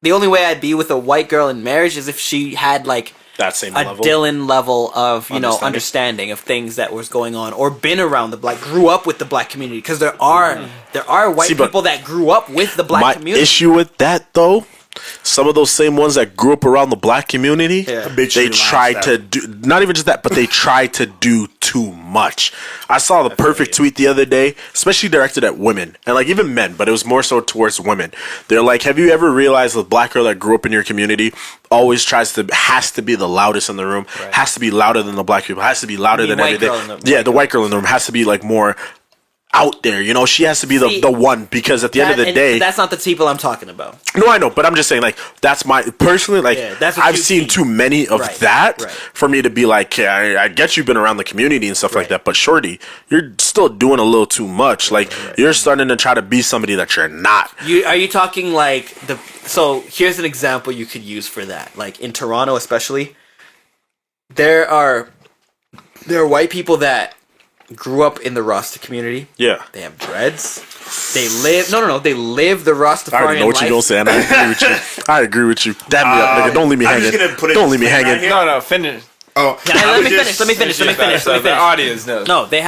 way I'd be with a white girl in marriage is if she had like that same level. Dylan level of understanding of things that was going on, or been around grew up with the black community, because there are white people that grew up with the black community. My issue with that though, some of those same ones that grew up around the black community, they tried to do, not even just that, but they tried to do too much. I saw the perfect tweet the other day, especially directed at women and like even men, but it was more so towards women. They're like, have you ever realized the black girl that grew up in your community always has to be the loudest in the room, has to be louder than the black people, has to be louder than everything. The white girl in the room has to be like more out there, she has to be the one, because at the end of the day, that's not the people I'm talking about. No, I know, but I'm just saying, like, that's my personally, like, I've seen too many of that for me to be like, I get you've been around the community and stuff like that, but shorty, you're still doing a little too much. Like, you're starting to try to be somebody that you're not. Are you talking like so here's an example you could use for that. Like in Toronto especially, there are white people that grew up in the Rasta community. Yeah. They have dreads. They live they live the Rastafarian life. I already know what you're gonna say, and I agree with you. Dab me up, nigga. Don't leave me hanging. Don't leave me hanging. No, finish. Oh, let me finish. The audience knows. No, they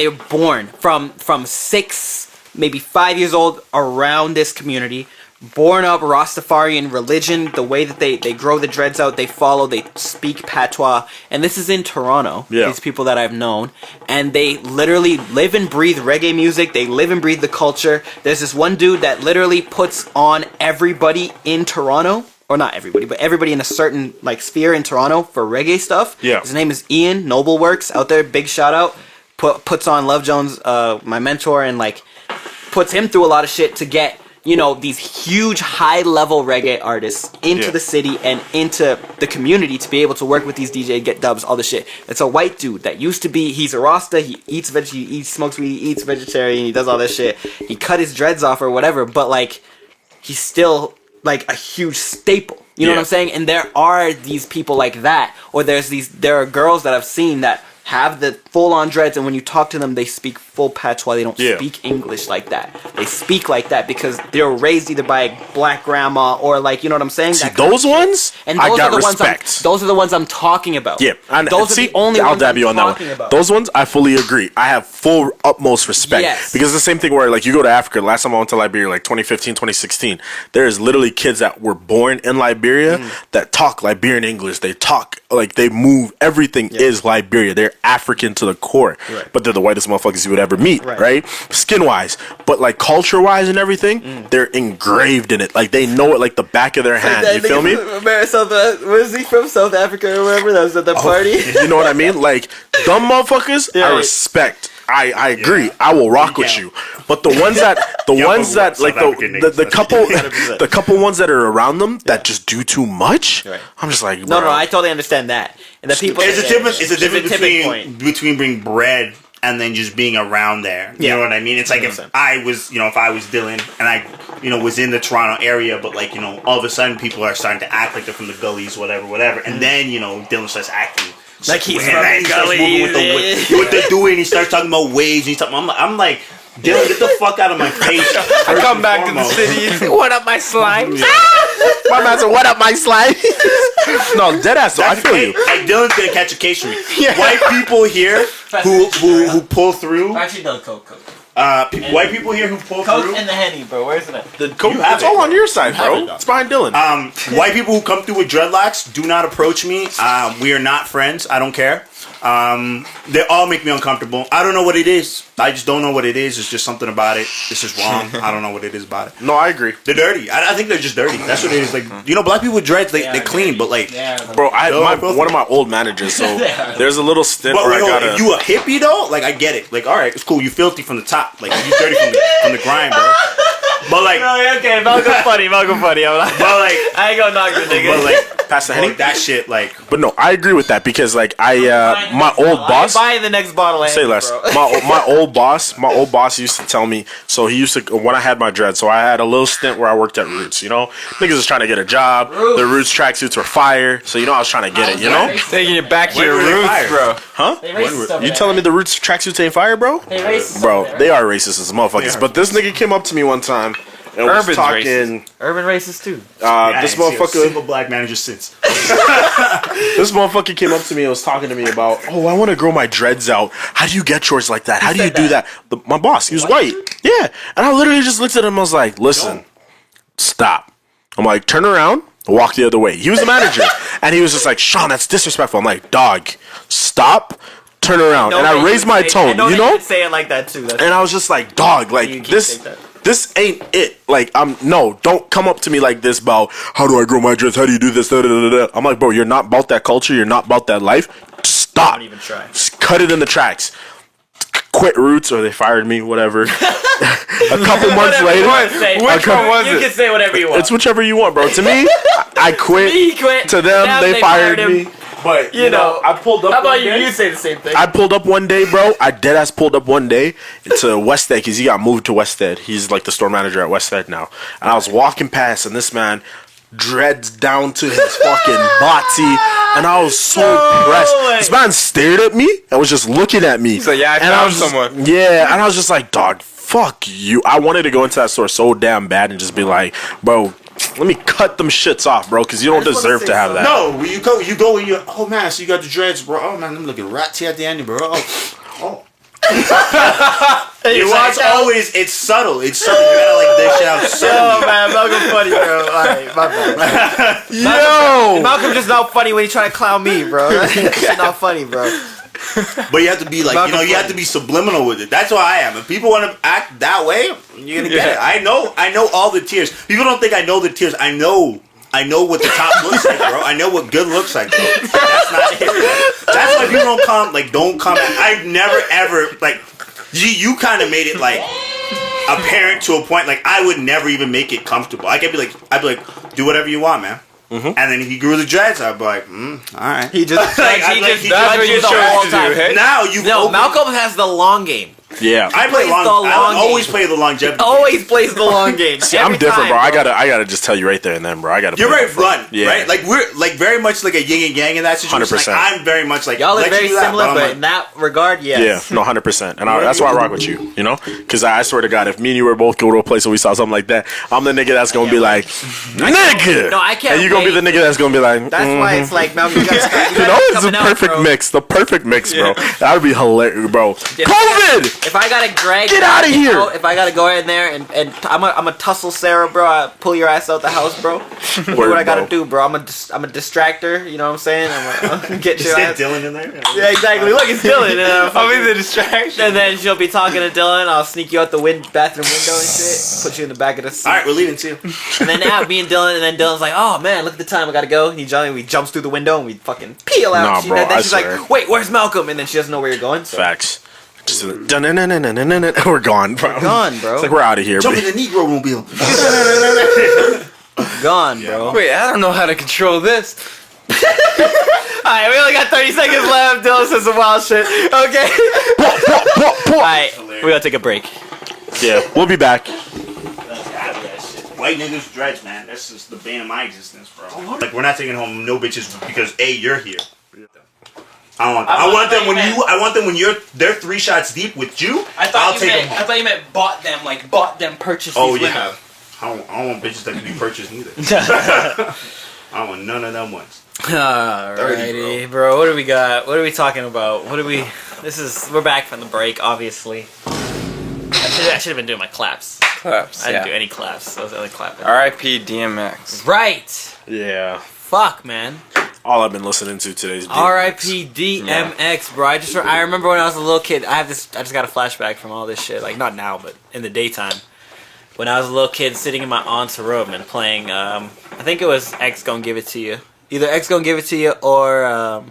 were born from 6, maybe 5 years old around this community. Born up Rastafarian religion, the way that they grow the dreads out, they follow, they speak patois, and this is in Toronto. These people that I've known, and they literally live and breathe reggae music. They live and breathe the culture. There's this one dude that literally puts on everybody in Toronto, or not everybody, but everybody in a certain like sphere in Toronto for reggae stuff. His name is Ian Nobleworks, out there, big shout out. Puts on Love Jones, my mentor, and like puts him through a lot of shit to get these huge high-level reggae artists into the city and into the community to be able to work with these DJ, get dubs, all the shit. It's a white dude that used to be, he's a Rasta, he smokes weed, he eats vegetarian, he does all this shit. He cut his dreads off or whatever, but like, he's still like a huge staple. You know what I'm saying? And there are these people like that, or there are girls that I've seen that have the full-on dreads, and when you talk to them, they speak full patois. They don't Yeah. speak English like that. They speak like that because they were raised either by a black grandma or like, you know what I'm saying? See, That kind those of shit. ones, And I those got are the ones respect. those are the ones I'm talking about. Yeah, and those see, are the only I'll ones dab I'm you on that talking one. about. Those ones, I fully agree. I have full utmost respect. Yes. Because it's the same thing where, like, you go to Africa. Last time I went to Liberia, like 2015, 2016, there is literally kids that were born in Liberia that talk Liberian English. They talk, like, they move. Everything is Liberia. They're African to the core. Right. But they're the whitest motherfuckers you would ever meet, Right. right? Skin-wise. But, like, culture-wise and everything, they're engraved in it. Like, they know it like the back of their hand. You feel me? Was he from South Africa or wherever that was at the party? You know what I mean? Like, dumb motherfuckers, I respect. I agree. Yeah. I will rock with you. But the ones that like South African the niggas, couple 100%. the couple ones that are around them that just do too much, Right. I'm just like, No, bro. I totally understand that. And the people. It's a difference. It's a There's difference tipping point. between being bred and then just being around there. You Yeah. know what I mean? It's like if 100%. I was, if I was Dylan and I, was in the Toronto area, but like, all of a sudden people are starting to act like they're from the gullies, whatever, and then Dylan starts acting Like he's and from then he the starts moving gullies. with what they're doing. He starts talking about waves. And he's talking. I'm like, Dylan, get the fuck out of my face. I come back to the city. What up, my slime? My man said, "What up, my slime?" No, deadass. So I feel you. Like Dylan's gonna catch a case from me. White people here who pull through. Actually, no, Coke. White people here who pull through. the Henny, bro. Where's it? The coke, You have it's it, all bro. on your side, You have bro. it, though. It's behind Dylan. White people who come through with dreadlocks do not approach me. We are not friends. I don't care. They all make me uncomfortable. I don't know what it is. I just don't know what it is. It's just something about it. It's just wrong. I don't know what it is about it. No, I agree, They're dirty. I think they're just dirty. That's what it is. Like, black people with dreads, they clean, but like, bro. both One of my old managers. So there's a little stint but where I wait, hold gotta. on. If you a hippie though, like I get it. Like, all right, it's cool. You filthy from the top. Like you dirty from the grind, bro. But like, Okay, Malcolm funny. but like, I ain't gonna knock the nigga. but like, Pass the Henny? that shit, like. But no, I agree with that because like my old boss. Buy the next bottle. Of Say Henny, less. bro. My old boss used to tell me. So he used to when I had my dread. So I had a little stint where I worked at Roots. Niggas was trying to get a job. The Roots tracksuits were fire. So I was trying to get it. Taking it back to When your were they roots, fired? bro. Huh? They racist over You there. telling me the Roots tracksuits ain't fire, bro? They racist Bro, over there. they are racist as motherfuckers. Yeah. But this nigga came up to me one time and was Urban's talking. racist. Urban racist too. This I ain't seen a motherfucker. single black manager since. This motherfucker came up to me and was talking to me about, I want to grow my dreads out. How do you get yours like that? How do you do that? My boss, he was white. Yeah. And I literally just looked at him and was like, listen, stop. I'm like, turn around, walk the other way. He was the manager. And he was just like, Shawn, that's disrespectful. I'm like, dog, stop, turn around. And I raised my tone, You say it like that too. That's And I was just like, dog, like, You can't this take that. this ain't it. Like, don't come up to me like this about how do I grow my dreads? How do you do this? Da, da, da, da. I'm like, bro, you're not about that culture. You're not about that life. Stop. Don't even try. Just cut it in the tracks. Quit Roots or they fired me, whatever. A couple months later. Which one was You it? can say whatever you want. It's whichever you want, bro. To me, I quit. He quit. To them, Now they fired him. me. But, You know, I pulled up How about one you? day. You say the same thing. I pulled up one day, bro. I deadass pulled up one day to West End because he got moved to West End. He's like the store manager at West End now. And I was walking past, and this man dreads down to his fucking body, and I was so impressed. This man stared at me and was just looking at me. He's like, yeah, I and found was just- someone. Yeah, and I was just like, dog, fuck you. I wanted to go into that store so damn bad and just be like, bro, let me cut them shits off, bro, because you don't just wanna deserve say to have that. No, when you go and you, oh man, so you got the dreads, bro. Oh man, I'm looking ratty at the end, bro. Oh. It's subtle. It's subtle. You gotta like dish out Oh subtly. man, Malcolm funny, bro. Alright, my bad. Yo! Malcolm just not funny when he trying to clown me, bro. It's not funny, bro. But you have to be like, Malcolm you have funny. to be subliminal with it. That's what I am. If people want to act that way, you're gonna get Yeah. it. I know all the tiers. People don't think I know the tiers. I know what the top looks like, bro. I know what good looks like, bro. That's not it. Bro. That's why people don't come. I've never ever like. You kind of made it like apparent to a point. Like I would never even make it comfortable. I'd be like, do whatever you want, man. And then he grew the dreads. I'd be like, all right. He just Like, he like, just he- That's what you judges the chose whole to time. do, hey? Now you No, Malcolm has the long game. Yeah. I play Plays long. the long I always game. play the longevity. Always plays the long game. See, I'm Every different, time, bro. I gotta just tell you right there and then, bro. I gotta. You're put very it up front. blunt, Yeah. right? Like we're like very much like a yin and yang in that situation. 100%. Like, I'm very much like Y'all are let very you do that, similar, I'm but like, in that regard, yes. Yeah, no, 100%, and that's why I rock with you. You know, because I swear to God, if me and you were both go to a place and we saw something like that, I'm the nigga that's gonna be like, nigga. No, I can't And you gonna be the wait. nigga that's gonna be like, That's why it's like, man, you guys, you know, it's the perfect mix. The perfect mix, bro. That would be hilarious, bro. COVID. If I gotta drag, Get outta here. If I gotta go in there and I'm a tussle Sarah, bro. I pull your ass out the house, bro. Do Word, what I gotta bro. do, bro. I'm a distractor. You know what I'm saying? I'm gonna get your Just ass. get Dylan in there. Yeah, exactly. Look, it's Dylan. And, I'll be the distraction. and then she'll be talking to Dylan. I'll sneak you out the bathroom window and shit. Put you in the back of the seat. All right, we're leaving too. And then now me and Dylan, and then Dylan's like, "Oh man, look at the time, I gotta go." And he jumps through the window, and we fucking peel out. Nah, bro, and then I she's swear. like, "Wait, where's Malcolm?" And then she doesn't know where you're going. So. Facts. Just we're gone, bro. Gone, bro. It's like we're out of here, Jump bro. in the Negro mobile. Gone, bro. Wait, I don't know how to control this. Alright, we only got 30 seconds left. Dylan says some wild shit. Okay. Alright, we gotta take a break. Yeah, we'll be back. White niggas dreads, man. That's just the bane of my existence, bro. Like we're not taking home no bitches because A, you're here. I want them when they're 3 shots deep with you. I'll take them home. thought you meant bought them, purchased. Oh yeah. I don't want bitches that can be purchased neither. I don't want none of them ones. Alrighty, bro. What do we got? What are we talking about? We're back from the break, obviously. I should have been doing my claps. Claps. I didn't do any claps. That was the only clap. R.I.P. DMX. Right. Yeah. Fuck, man. All I've been listening to today's R.I.P. DMX, bro. I remember when I was a little kid. I just got a flashback from all this shit. Like not now, but in the daytime. When I was a little kid, sitting in my aunt's room and playing. I think it was X Gon' Give It To You. Either X Gon' Give It To You or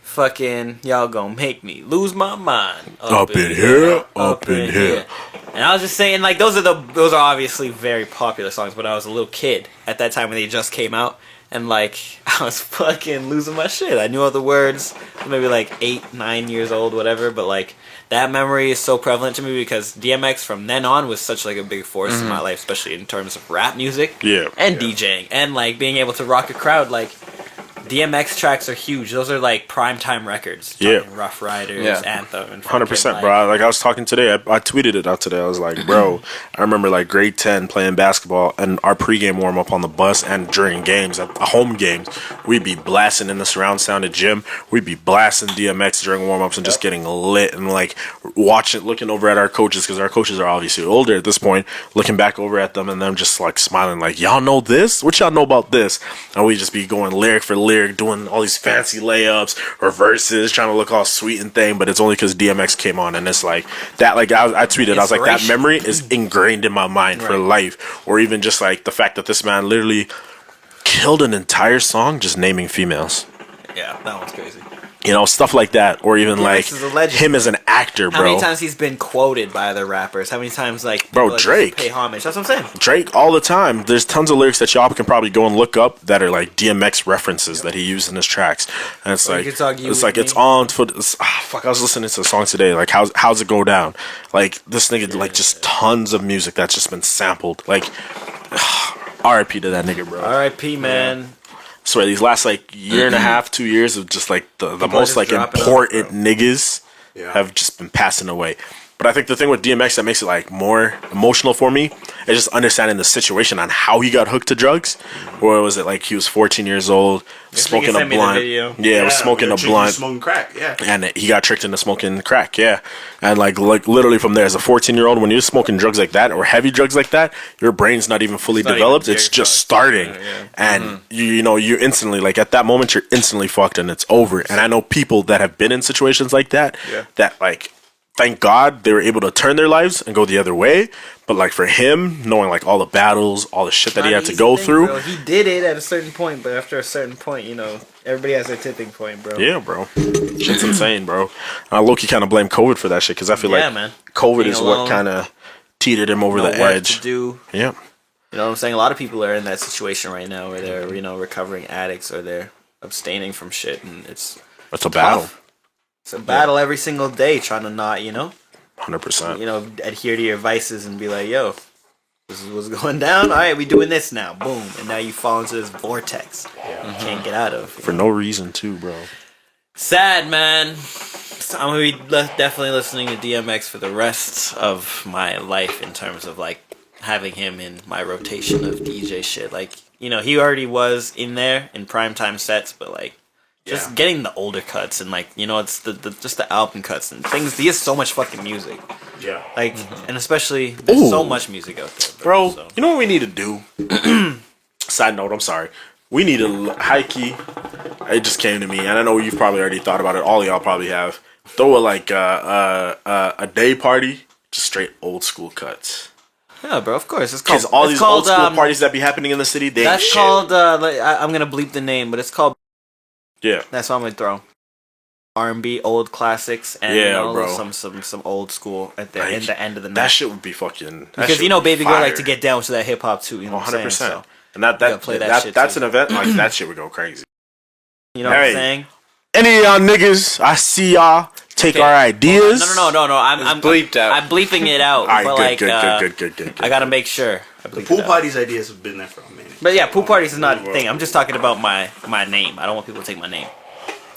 fucking Y'all Gon' Make Me Lose My Mind. Up in here, up in here. And I was just saying, like, those are obviously very popular songs, but I was a little kid at that time when they just came out, and like I was fucking losing my shit. I knew all the words, maybe like 8, 9 years old, whatever, but like that memory is so prevalent to me because DMX from then on was such like a big force in my life, especially in terms of rap music, and DJing, and like being able to rock a crowd. Like DMX tracks are huge. Those are like primetime records. Rough Riders, Anthem, and 100%, bro. Like I was talking today, I tweeted it out today. I was like, bro, I remember like grade 10 playing basketball and our pregame warm up on the bus and during games, at home games, we'd be blasting in the surround sound at gym. We'd be blasting DMX during warm ups and just getting lit and like looking over at our coaches because our coaches are obviously older at this point, looking back over at them and them just like smiling like, y'all know this? What y'all know about this? And we just be going lyric for lyric, doing all these fancy layups or verses, trying to look all sweet and thing, but it's only because DMX came on, and it's like that. Like I tweeted, I was like, that memory is ingrained in my mind for life. Or even just like the fact that this man literally killed an entire song just naming females. Yeah, that one's crazy. You know, stuff like that, or even like is a legend, him as an actor, bro. How many times he's been quoted by other rappers? How many times, like, bro, like, Drake pay homage? That's what I'm saying. Drake all the time. There's tons of lyrics that y'all can probably go and look up that are like DMX references that he used in his tracks, and it's like it's on foot. Fuck, I was listening to a song today. Like, how's it go down? Like this nigga, like just tons of music that's just been sampled. Like, R.I.P. to that nigga, bro. R.I.P. man. Swear these last like year and a half, 2 years of just like the most like important niggas have just been passing away. But I think the thing with DMX that makes it like more emotional for me is just understanding the situation on how he got hooked to drugs. Or was it like he was 14 years old, smoking a blunt? Yeah, was smoking a blunt. Smoking crack, and he got tricked into smoking crack, and like literally from there, as a 14-year-old, when you're smoking drugs like that or heavy drugs like that, your brain's not even fully developed. It's just starting, and you know you instantly, like at that moment, you're instantly fucked and it's over. And I know people that have been in situations like that, that like, thank God they were able to turn their lives and go the other way. But like for him, knowing like all the battles, all the shit that he had to go through, bro. He did it at a certain point, but after a certain point, you know, everybody has their tipping point, bro. Yeah, bro. Shit's insane, bro. I low-key kind of blame COVID for that shit because I feel like COVID is what kind of teetered him over the edge. To do. Yeah. You know what I'm saying? A lot of people are in that situation right now where they're, you know, recovering addicts or they're abstaining from shit, and it's a battle. It's a battle every single day trying to not, you know. 100%. You know, adhere to your vices and be like, yo, this is what's going down. All right, we doing this now. Boom, and now you fall into this vortex. You can't get out of. For no reason, too, bro. Sad, man. So I'm gonna be definitely listening to DMX for the rest of my life in terms of like having him in my rotation of DJ shit. Like, you know, he already was in there in primetime sets, but like just getting the older cuts and like, you know, it's the just the album cuts and things. He has so much fucking music. Yeah. Like, and especially there's so much music out there, Bro, so. you know what we need to do? Side note, I'm sorry. We need a high key. It just came to me, and I know you've probably already thought about it. All of y'all probably have. Throw a day party, just straight old school cuts. Yeah, bro. Of course, it's Because called all these old school parties that be happening in the city, they ain't shit. called. I'm gonna bleep the name, but it's called. Yeah, that's what I'm gonna throw. R&B old classics and bro. some old school at the like, in the end of the night. That shit would be fucking. Because you know, Baby Girl like to get down to that hip hop too. You know, 100%. So and that's an event like that shit would go crazy. You know what I'm saying? Any of y'all niggas, I see y'all take our ideas. No. I'm bleeped out. I'm bleeping it out. All right, but good. I gotta make sure. The pool parties ideas have been there for a minute. But yeah, pool parties is not a thing. I'm just talking about my name. I don't want people to take my name.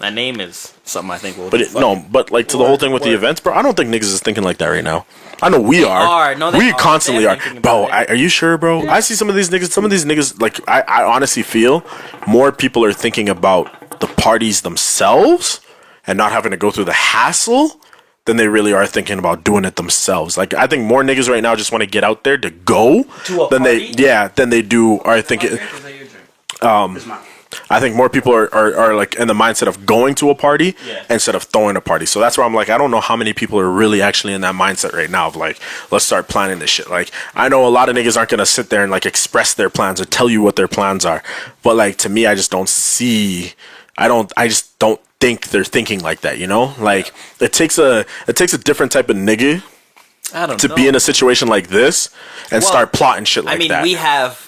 My name is something I think will. But like to the whole thing with the events, bro. I don't think niggas is thinking like that right now. I know we are. We constantly are. Bro, are you sure, bro? I see some of these niggas. Like I honestly feel more people are thinking about the parties themselves and not having to go through the hassle than they really are thinking about doing it themselves. Like I think more niggas right now just want to get out there to go than they do are thinking. I think more people are like in the mindset of going to a party instead of throwing a party. So that's where I'm like, I don't know how many people are really actually in that mindset right now of like, let's start planning this shit. Like, I know a lot of niggas aren't going to sit there and like express their plans or tell you what their plans are. But like, to me, I just don't think they're thinking like that, you know? Like, it takes a different type of nigga to be in a situation like this and start plotting shit like that. I mean, we have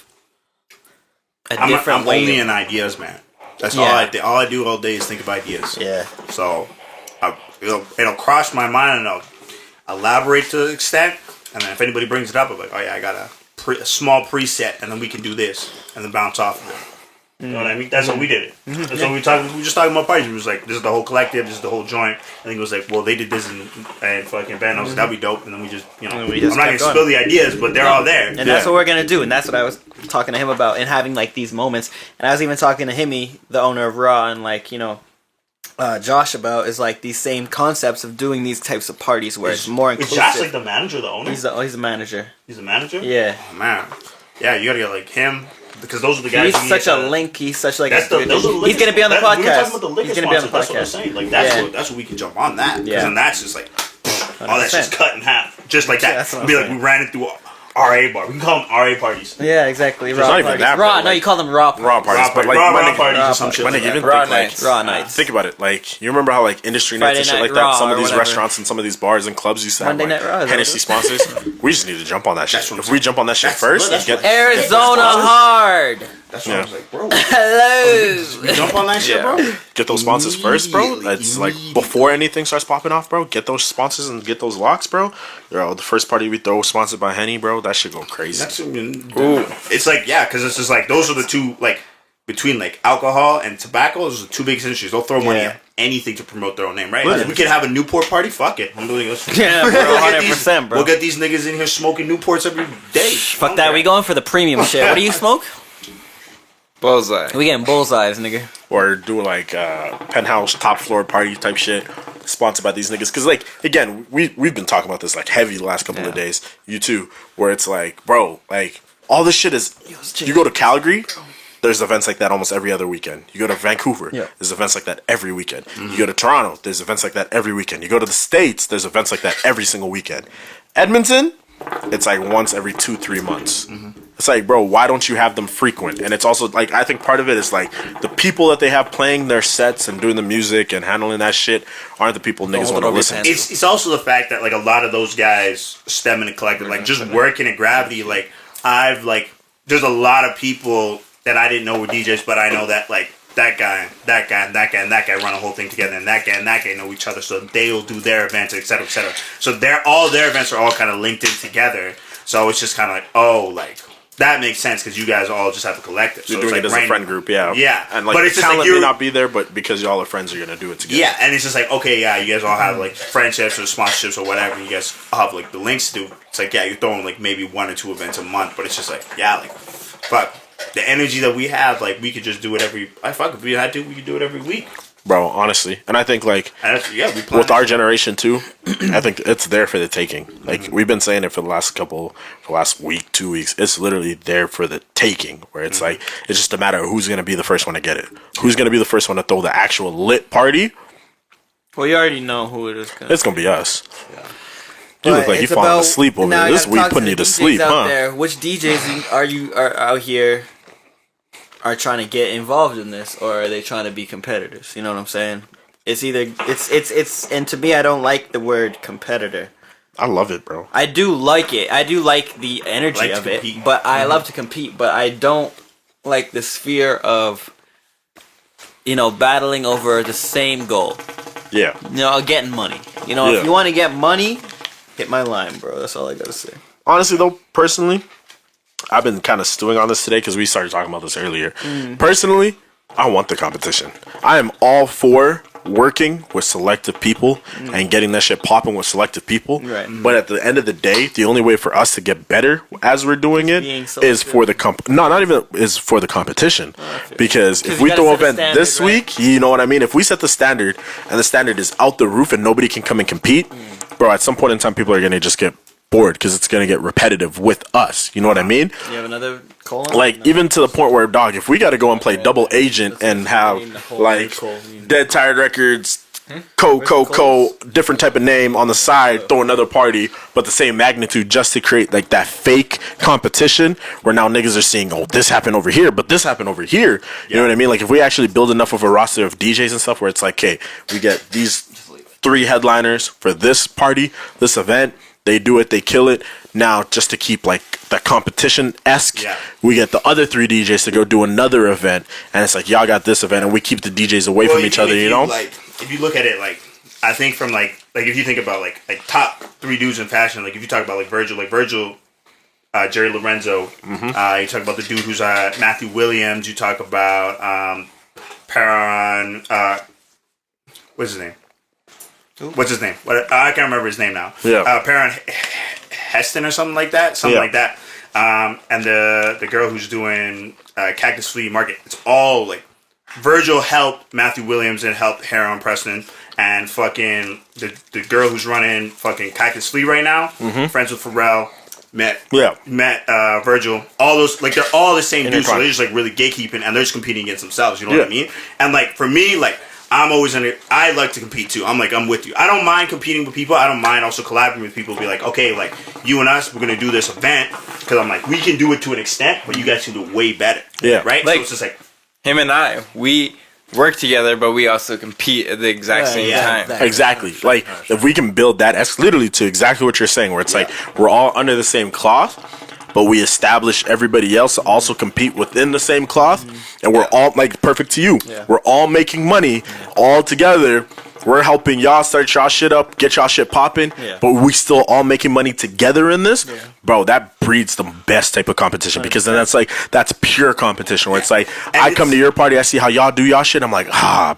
I'm only in ideas, man. That's all I do. All I do all day is think of ideas. Yeah. So it'll cross my mind and I'll elaborate to an extent. And then if anybody brings it up, I'm like, oh yeah, I got a small preset, and then we can do this, and then bounce off of it. You know what I mean? That's how we did it. That's what we talked. We were just talking about parties. We was like, this is the whole collective. This is the whole joint. I think it was like, well, they did this and fucking band. I was like, that'd be dope. And then we just, you know, I'm not gonna spill the ideas, but they're all there. And that's what we're gonna do. And that's what I was talking to him about, and having like these moments. And I was even talking to Himmy, the owner of Raw, and like, you know, Josh about is like these same concepts of doing these types of parties where it's more inclusive. Is Josh like the manager, the owner? He's a manager. He's a manager? Yeah. Oh, man. Yeah, you gotta get like him. Because those are the guys. He's such a link. He's such like. He's gonna be on the podcast. We were talking about the liquor He's gonna be on the sponsors. That's what I'm podcast. saying. Like that's what we can jump on that. Because then that's just like all that's just cut in half, just like that. That's what I'm be saying. like we ran it through RA bar. We can call them RA parties. Yeah, exactly. Raw Not even parties. that, Raw. bro, no, you call them raw parties. Raw parties, but like raw parties or some shit. Raw nights. Raw nights. Think about it. Like, you remember how like industry nights and shit like that. Some of these restaurants and some of these bars and clubs used to have like Hennessy sponsors. We just need to jump on that shit. If we jump on that shit first, get Arizona hard. That's what I was like, bro. Hello. We jump on that shit, bro. Get those sponsors first, bro. That's like before anything starts popping off, bro. Get those sponsors and get those locks, bro. Yo, the first party we throw sponsored by Henny, bro. That shit go crazy. It's like because it's just like those are the two like between like alcohol and tobacco. Those are the two biggest industries. They'll throw money at anything to promote their own name, right? We could have a Newport party. Fuck it. I'm doing this. Yeah, bro. 100%, bro. We'll get these niggas in here smoking Newports every day. Fuck that. We going for the premium shit. What do you smoke? Bullseye. We getting bullseyes, nigga. Or do like penthouse top floor party type shit sponsored by these niggas. Because like again, we've been talking about this like heavy the last couple of days. You too, where it's like, bro, like all this shit is. You go to Calgary, there's events like that almost every other weekend. You go to Vancouver, there's events like that every weekend. You go to Toronto, there's events like that every weekend. You go to the States, there's events like that every single weekend. Edmonton, it's like once every 2-3 months. It's like, bro, why don't you have them frequent? And it's also like, I think part of it is like the people that they have playing their sets and doing the music and handling that shit aren't the people niggas want to listen to. It's also the fact that like a lot of those guys STEM and collective, like just working at Gravity, like there's a lot of people that I didn't know were DJs, but I know that like that guy, and that guy run a whole thing together, and that guy know each other, so they'll do their events, etc., etc. So all their events are all kind of linked in together. So it's just kind of like, oh, like that makes sense because you guys all just have a collective. So you're doing like it as a friend group, yeah. And like, but it's the just talent like may not be there, but because y'all are friends, you're gonna do it together. Yeah, and it's just like, okay, yeah, you guys all have like friendships or sponsorships or whatever. You guys all have like the links to. It's like, yeah, you're throwing like maybe 1 or 2 events a month, but it's just like, yeah, like, fuck. The energy that we have, like, we could just do it if we had to, we could do it every week. Bro, honestly. And I think, like, with our generation, too, I think it's there for the taking. Like, we've been saying it for the last week, 2 weeks. It's literally there for the taking, where it's like, it's just a matter of who's going to be the first one to get it. Who's going to be the first one to throw the actual lit party? Well, you already know who it is. It's going to be us. Yeah. You look like you're falling asleep over there. This week putting you to sleep, huh? There. Which DJs are out here are trying to get involved in this, or are they trying to be competitors? You know what I'm saying? It's either it's and to me, I don't like the word competitor. I love it, bro. I do like it. I do like the energy of it, but I love to compete. But I don't like the sphere of battling over the same goal. Yeah. Getting money. If you want to get money, hit my line, bro. That's all I gotta say. Honestly, though, personally, I've been kind of stewing on this today because we started talking about this earlier. Personally, I want the competition. I am all for working with selective people and getting that shit popping with selective people. Right. But at the end of the day, the only way for us to get better as we're doing it is for the not even is for the competition. Because if we throw an event this week, you know what I mean? If we set the standard and the standard is out the roof and nobody can come and compete, bro, at some point in time, people are going to just get bored because it's going to get repetitive with us. You know what I mean? You have another colon? Like, even to the point where, dog, if we got to go and play double agent and have, like, Dead Tired Records, different type of name on the side, throw another party, but the same magnitude just to create, like, that fake competition where now niggas are seeing, oh, this happened over here, but this happened over here. You know what I mean? Like, if we actually build enough of a roster of DJs and stuff where it's like, okay, we get these 3 headliners for this party, this event, they do it, they kill it. Now, just to keep, like, the competition-esque, we get the other 3 DJs to go do another event. And it's like, y'all got this event, and we keep the DJs away from each other, you know? Like, if you look at it, like, I think from, like if you think about, like top 3 dudes in fashion, like, if you talk about, like, Virgil, Jerry Lorenzo, you talk about the dude who's Matthew Williams, you talk about Perron, what's his name? What's his name? I can't remember his name now. Yeah. Perrin Heston or something like that. Like that. And the girl who's doing Cactus Flea Market. It's all like Virgil helped Matthew Williams and helped Heron Preston. And fucking the girl who's running fucking Cactus Flea right now, friends with Pharrell, met Virgil. All those, like, they're all the same dudes. So they're just like really gatekeeping and they're just competing against themselves. You know what I mean? And like for me, like, I like to compete too. I'm with you. I don't mind competing with people. I don't mind also collaborating with people. Be like, okay, like, you and us, we're going to do this event. Because I'm like, we can do it to an extent, but you guys can do it way better. Yeah. Right? Like, so it's just like, him and I, we work together, but we also compete at the exact same time. Exactly. Like, if we can build that, that's literally to exactly what you're saying, where it's like, we're all under the same cloth, but we establish everybody else to also compete within the same cloth, and we're all, like, perfect to you. We're all making money all together. We're helping y'all start y'all shit up, get y'all shit popping, but we still all making money together in this. Bro, that breeds the best type of competition, because then that's pure competition, where it's like, I come to your party, I see how y'all do y'all shit, I'm like,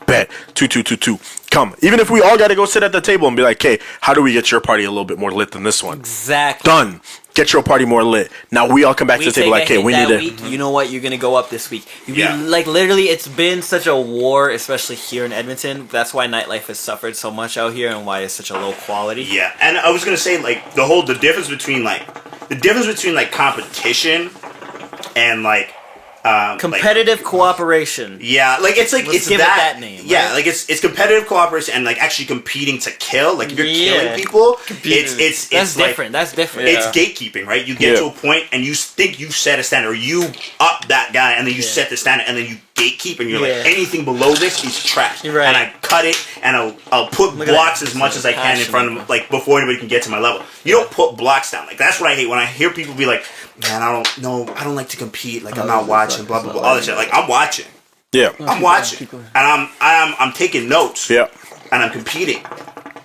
bet, 2. Come. Even if we all got to go sit at the table and be like, hey, how do we get your party a little bit more lit than this one? Exactly. Done. Get your party more lit. Now we all come back to the table like, hey, we need it. You know what? You're going to go up this week. Like, literally, it's been such a war, especially here in Edmonton. That's why nightlife has suffered so much out here and why it's such a low quality. Yeah. And I was going to say, like, the difference between competition and, like, competitive cooperation. Yeah, like, it's like, Let's give that name. Yeah, right? like, it's competitive cooperation and, like, actually competing to kill. Like, if you're killing people, it's that's like, different. That's different. It's gatekeeping, right? You get to a point and you think you set a standard, or you up that guy and then you set the standard and then you gatekeep and you're like, anything below this is trash. Right. And I cut it and I'll put blocks as much as I can in front of them, like, before anybody can get to my level. You don't put blocks down. Like, that's what I hate when I hear people be like, man, I don't like to compete. Like, I'm not watching, blah, blah, blah, all that shit. Like, I'm watching. Yeah. I'm watching, and I'm taking notes. Yeah. And I'm competing.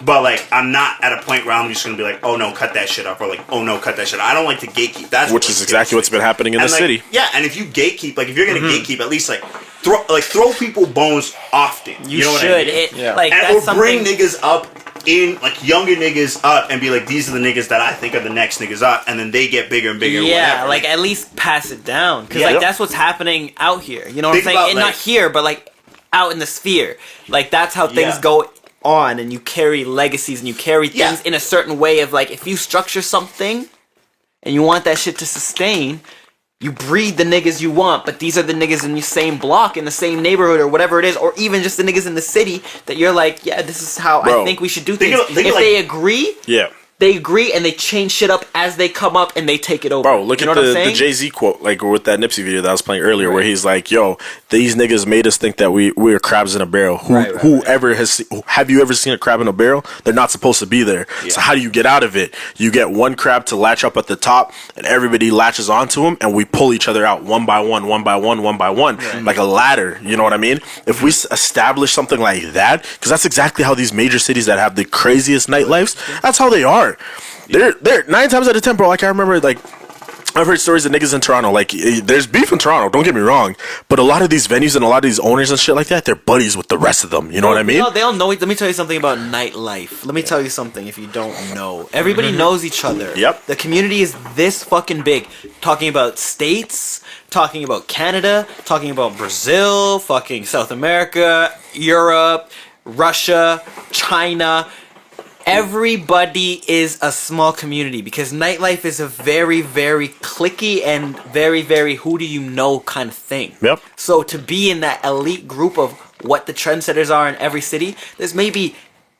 But, like, I'm not at a point where I'm just going to be like, oh, no, cut that shit off. Or, like, oh, no, cut that shit off. I don't like to gatekeep. Which is exactly what's been happening in the city. Yeah, and if you gatekeep, like, if you're going to gatekeep, at least, like, throw people bones often. You know should. What I mean? Like, and, or bring niggas up in, like, younger niggas up and be like, these are the niggas that I think are the next niggas up. And then they get bigger and bigger. Yeah, whatever. like, at least pass it down. Because, like, that's what's happening out here. You know what I'm saying? And not here, but, like, out in the sphere. Like, that's how things go on, and you carry legacies and you carry things in a certain way of, like, if you structure something and you want that shit to sustain, you breed the niggas you want, but these are the niggas in the same block, in the same neighborhood, or whatever it is, or even just the niggas in the city that you're like, yeah, this is how I think we should do things. If they agree, they agree and they change shit up as they come up and they take it over. Bro, look at the Jay-Z quote, like with that Nipsey video that I was playing earlier, where he's like, yo, these niggas made us think that we're crabs in a barrel. Whoever have you ever seen a crab in a barrel? They're not supposed to be there. So how do you get out of it? You get one crab to latch up at the top and everybody latches onto him and we pull each other out one by one, like a ladder. You know what I mean? If we establish something like that, because that's exactly how these major cities that have the craziest nightlives, that's how they are. They're 9 times out of 10, bro. Like I remember, like I've heard stories of niggas in Toronto. Like there's beef in Toronto. Don't get me wrong, but a lot of these venues and a lot of these owners and shit like that, they're buddies with the rest of them. You know what I mean? No, they all know. Let me tell you something about nightlife. Let me tell you something. If you don't know, everybody knows each other. Yep. The community is this fucking big. Talking about states, talking about Canada, talking about Brazil, fucking South America, Europe, Russia, China. Everybody is a small community because nightlife is a very, very cliquey and very, very who do you know kind of thing. Yep. So to be in that elite group of what the trendsetters are in every city, there's maybe,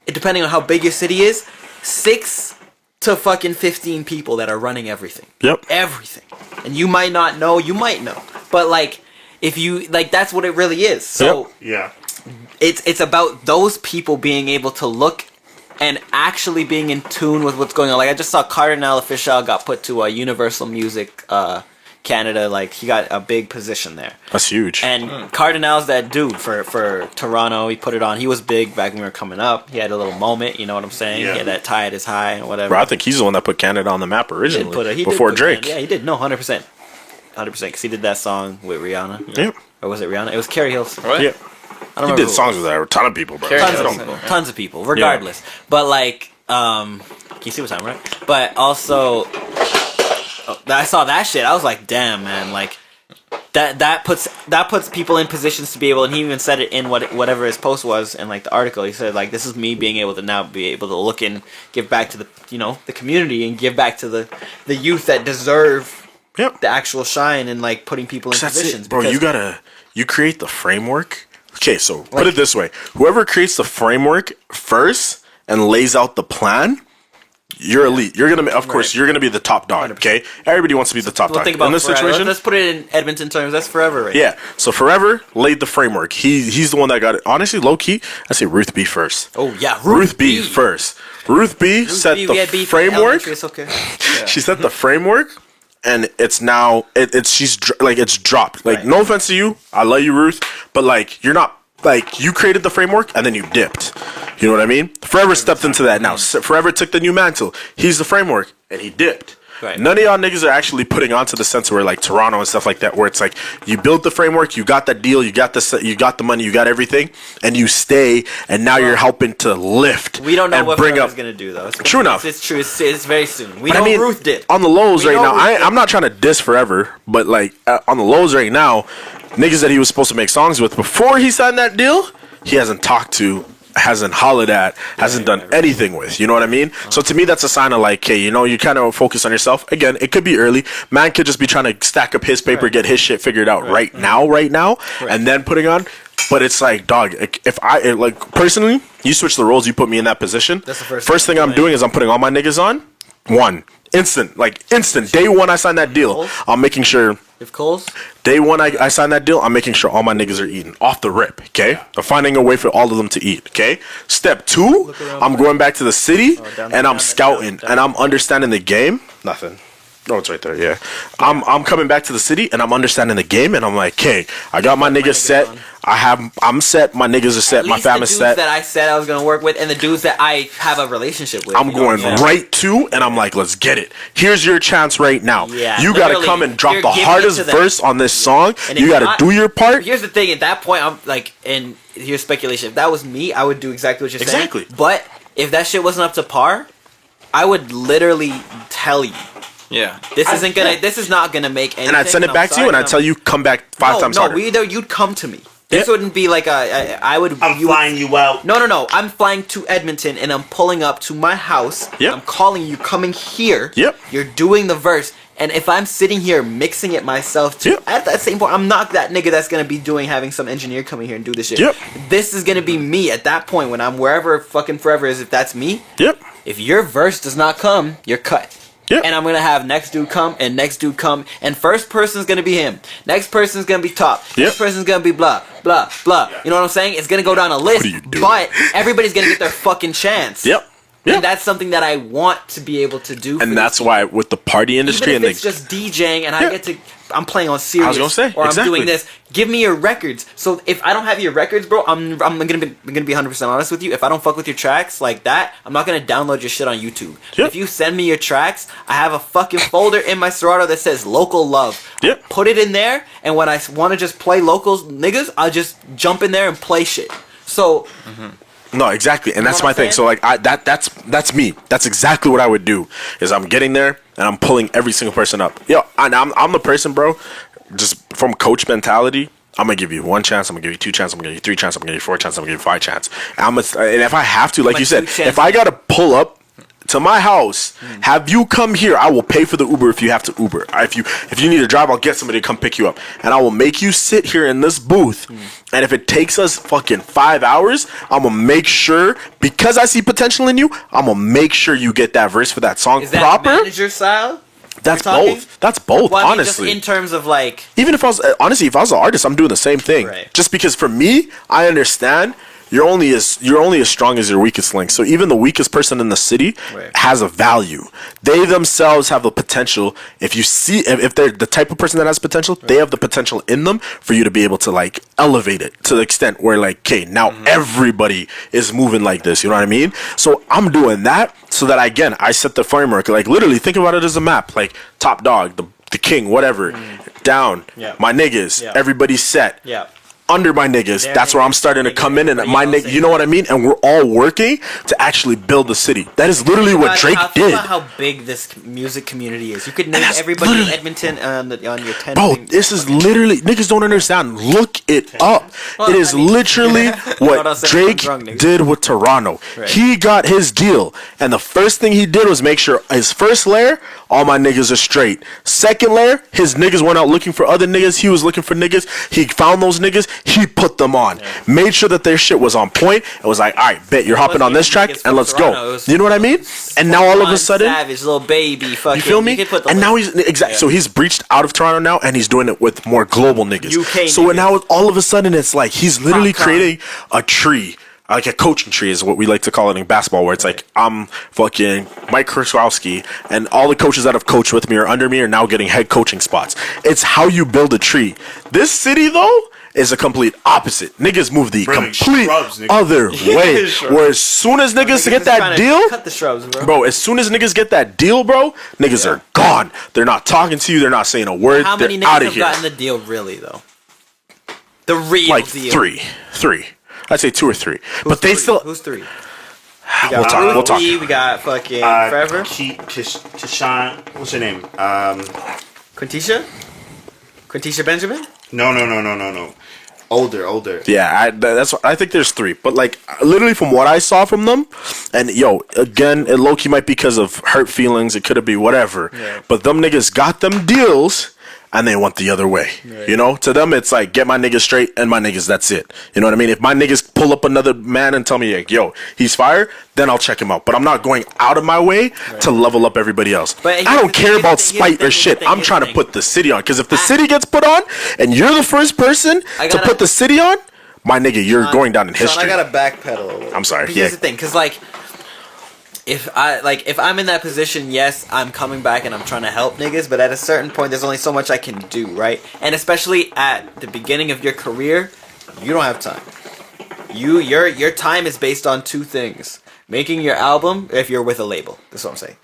depending on how big your city is, 6 to fucking 15 people that are running everything. Yep. Everything. And you might not know, you might know. But like, if you, like, that's what it really is. So it's about those people being able to look and actually being in tune with what's going on. Like, I just saw Cardinal Official got put to Universal Music Canada. Like, he got a big position there. That's huge. And Cardinal's that dude for Toronto. He put it on. He was big back when we were coming up. He had a little moment, you know what I'm saying? Yeah. He had that tie at his high and whatever. Bro, I think he's the one that put Canada on the map originally. Before Drake. Canada. Yeah, he did. No, 100%. 100%. Because he did that song with Rihanna. Yeah. Or was it Rihanna? It was Carrie Hills. Right? Yeah. He did songs with a ton of people, bro. Tons of people, regardless. Yeah. But like, can you see what's happening, right? But also, I saw that shit. I was like, damn, man, like that puts people in positions to be able. And he even said it in whatever his post was in like the article. He said like, this is me being able to now be able to look and give back to the the community and give back to the youth that deserve the actual shine and like putting people in positions. Bro, you create the framework. Okay, so put it this way. Whoever creates the framework first and lays out the plan, you're elite. You're going to, of course, you're going to be the top dog, 100%. Okay? Everybody wants to be the top dog. Think about in this forever. situation. Let's put it in Edmonton terms. That's Forever, right? Yeah. So Forever laid the framework. He's the one that got it. Honestly, low key, I say Ruth B first. Oh, yeah. Ruth B first. Ruth B set the framework. It's okay. Yeah. She set the framework. And it's now it's dropped. Like, no offense to you, I love you, Ruth, but like you're not like you created the framework and then you dipped. You know what I mean? Forever stepped into that now. Forever took the new mantle. He's the framework and he dipped. Right. None of y'all niggas are actually putting onto the sense where like Toronto and stuff like that, where it's like you built the framework, you got that deal, you got the money, you got everything, and you stay, and now you're helping to lift. We don't know what Forever's gonna do though. True enough. It's true. It's very soon. We know Ruth did on the lows right now. I'm not trying to diss Forever, but like on the lows right now, niggas that he was supposed to make songs with before he signed that deal, he hasn't talked to. Hasn't hollered at, hasn't done anything with. You know what I mean? So to me, that's a sign of like, hey, you kind of focus on yourself. Again, it could be early. Man could just be trying to stack up his paper, get his shit figured out right now, and then putting on. But it's like, dog, if I like personally, you switch the roles, you put me in that position. That's the first thing I'm doing is I'm putting all my niggas on. Instant. Day one I signed that deal, I'm making sure. If Coles? Day one I signed that deal, I'm making sure all my niggas are eating. Off the rip, okay? I'm finding a way for all of them to eat, okay? Step 2, I'm going back to the city, and I'm scouting, and I'm understanding the game. Nothing. Oh, it's right there. Yeah, I'm coming back to the city and I'm understanding the game and I'm like, okay, I got my niggas set. I'm set. My niggas are set. My fam is set. That I said I was gonna work with, and the dudes that I have a relationship with. I'm going right to, and I'm like, let's get it. Here's your chance right now. Yeah, you gotta come and drop the hardest verse on this song. And you gotta do your part. Here's the thing. At that point, I'm like, and here's speculation. If that was me, I would do exactly what you're saying. Exactly. But if that shit wasn't up to par, I would literally tell you. Yeah. This is not gonna make anything. And I'd send it back to you, and I'd tell you come back five times harder. No, you'd come to me. This wouldn't be like I'm flying you out. No. I'm flying to Edmonton, and I'm pulling up to my house. Yep. I'm calling you, coming here. Yep. You're doing the verse. And if I'm sitting here mixing it myself too, at that same point, I'm not that nigga that's gonna be having some engineer coming here and do this shit. Yep. This is gonna be me at that point when I'm wherever fucking forever is. If that's me. Yep. If your verse does not come, you're cut. Yep. And I'm gonna have next dude come, and first person's gonna be him. Next person's gonna be top. Yep. Next person's gonna be blah blah blah. You know what I'm saying? It's gonna go down a list. What are you doing? But everybody's gonna get their fucking chance. Yep. And that's something that I want to be able to do. And that's why with the party industry, even if it's just DJing and I get to, I'm playing on Sirius. I was gonna say, or exactly. I'm doing this. Give me your records. So if I don't have your records, bro, I'm gonna be 100% honest with you. If I don't fuck with your tracks like that, I'm not gonna download your shit on YouTube. Yep. If you send me your tracks, I have a fucking folder in my Serato that says local love. Yep. Put it in there, and when I want to just play locals niggas, I'll just jump in there and play shit. So. No, exactly, and that's my thing. So like, that's me. That's exactly what I would do. Is I'm getting there and I'm pulling every single person up. Yo, and I'm the person, bro. Just from coach mentality, I'm gonna give you one chance. I'm gonna give you two chances. I'm gonna give you three chances. I'm gonna give you four chances. I'm gonna give you five chances. And if I have to, like you said, if I gotta pull up to my house, have you come here, I will pay for the Uber if you have to Uber. If you need to drive, I'll get somebody to come pick you up. And I will make you sit here in this booth. And if it takes us fucking 5 hours, I'm gonna make sure, because I see potential in you, I'm gonna make sure you get that verse for that song is that proper. manager style? That's both. That's both, well, honestly. Just in terms of like, even if I was if I was an artist, I'm doing the same thing. Right. Just because for me, I understand you're only as strong as your weakest link. So even the weakest person in the city has a value. They themselves have the potential. If they're the type of person that has potential, they have the potential in them for you to be able to like elevate it to the extent where like, okay, now everybody is moving like this. You know what I mean? So I'm doing that so that I set the framework. Like literally, think about it as a map. Like top dog, the king, whatever, down, my niggas, everybody's set. Yeah. Under my niggas, that's where I'm starting to come in, and my nigga, you know what I mean? And we're all working to actually build the city. That is literally what Drake did. About how big this music community is. You could name everybody in Edmonton on your 10. Bro, this is literally, niggas don't understand. Look it up. It is literally what Drake did with Toronto. He got his deal, and the first thing he did was make sure his first layer, all my niggas are straight. Second layer, his niggas went out looking for other niggas. He was looking for niggas. He found those niggas. He put them on. Made sure that their shit was on point. It was like, all right, bet you're hopping on this track and let's go. You know what I mean? And now all of a sudden, Savage, little baby, fucking, you feel me? And now he's exactly. So he's breached out of Toronto now, and he's doing it with more global niggas. UK so niggas. Now all of a sudden, it's like he's literally creating a tree. Like a coaching tree is what we like to call it in basketball, where it's like I'm fucking Mike Krzyzewski, and all the coaches that have coached with me or under me are now getting head coaching spots. It's how you build a tree. This city, though, is a complete opposite. Niggas move the complete other way. Where as soon as niggas get that deal, cut the shrubs, bro. As soon as niggas get that deal, bro, niggas are gone. They're not talking to you. They're not saying a word. How many They're out niggas of have here. gotten the deal, really, though? The real like deal. Three. I'd say 2 or 3. But they still. Who's 3? We'll talk. We got fucking Forever. Shawn. What's her name? Quintisha Benjamin? No. Older. Yeah, I think there's 3. But like literally from what I saw from them, and again, it low key might be because of hurt feelings. It could have been whatever. Yeah. But them niggas got them deals. And they went the other way. Right. You know? To them, it's like, get my niggas straight and my niggas, that's it. You know what I mean? If my niggas pull up another man and tell me, like, yo, he's fire, then I'll check him out. But I'm not going out of my way to level up everybody else. But I don't care about spite or shit. I'm trying to put the city on. Because if the city gets put on, and you're the first person to put the city on, my nigga, you're going down in history. Shawn, I gotta backpedal a little. I'm sorry. Here's the thing, because, like, if I'm in that position, yes, I'm coming back and I'm trying to help niggas, but at a certain point, there's only so much I can do, right? And especially at the beginning of your career, you don't have time. Your time is based on two things: making your album, if you're with a label. That's what I'm saying.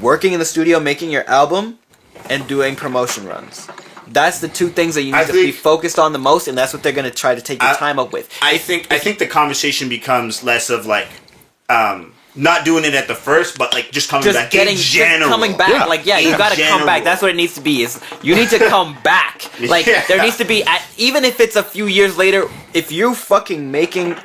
Working in the studio, making your album, and doing promotion runs. That's the two things that you need to be focused on the most, and that's what they're gonna try to take your time up with. I think the conversation becomes less of like, not doing it at the first, but like just coming back in general. Coming back, you gotta come back. That's what it needs to be. Is you need to come back. Like there needs to be, even if it's a few years later, if you fucking making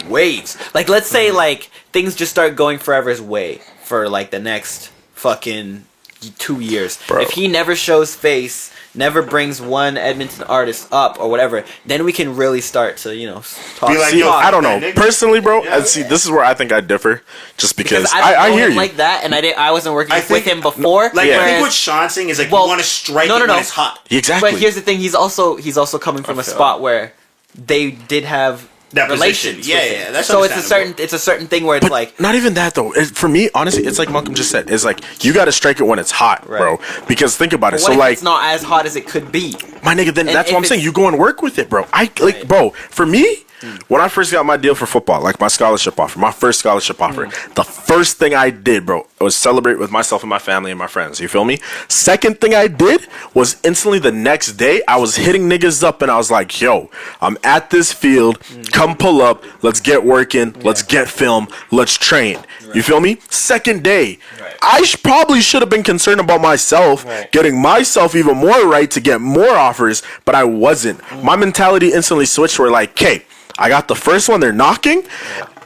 waves. Like let's say like things just start going forever's way for like the next fucking 2 years. Bro. If he never shows face, never brings one Edmonton artist up or whatever, then we can really start to, talk. I don't know. Personally, bro, see, this is where I think I differ. Just because I hear you. Like that, and I wasn't working with him before. I think what Shawn's saying is like, you want to strike it when it's hot. Exactly. But here's the thing, he's also coming from a spot where they did have that relations. Yeah, that's so it's a certain thing where it's like not even that though. For me, honestly, it's like Malcolm just said. It's like you got to strike it when it's hot, bro. Because think about it. So like it's not as hot as it could be, my nigga. Then that's what I'm saying. You go and work with it, bro. Bro. For me, when I first got my deal for football, like my scholarship offer, my first scholarship offer, the first thing I did, bro, was celebrate with myself and my family and my friends. You feel me? Second thing I did was instantly the next day, I was hitting niggas up and I was like, yo, I'm at this field. Come pull up. Let's get working. Let's get film. Let's train. You feel me? Second day, I probably should have been concerned about myself, getting myself even more right to get more offers, but I wasn't. My mentality instantly switched where like, okay, I got the first one, they're knocking.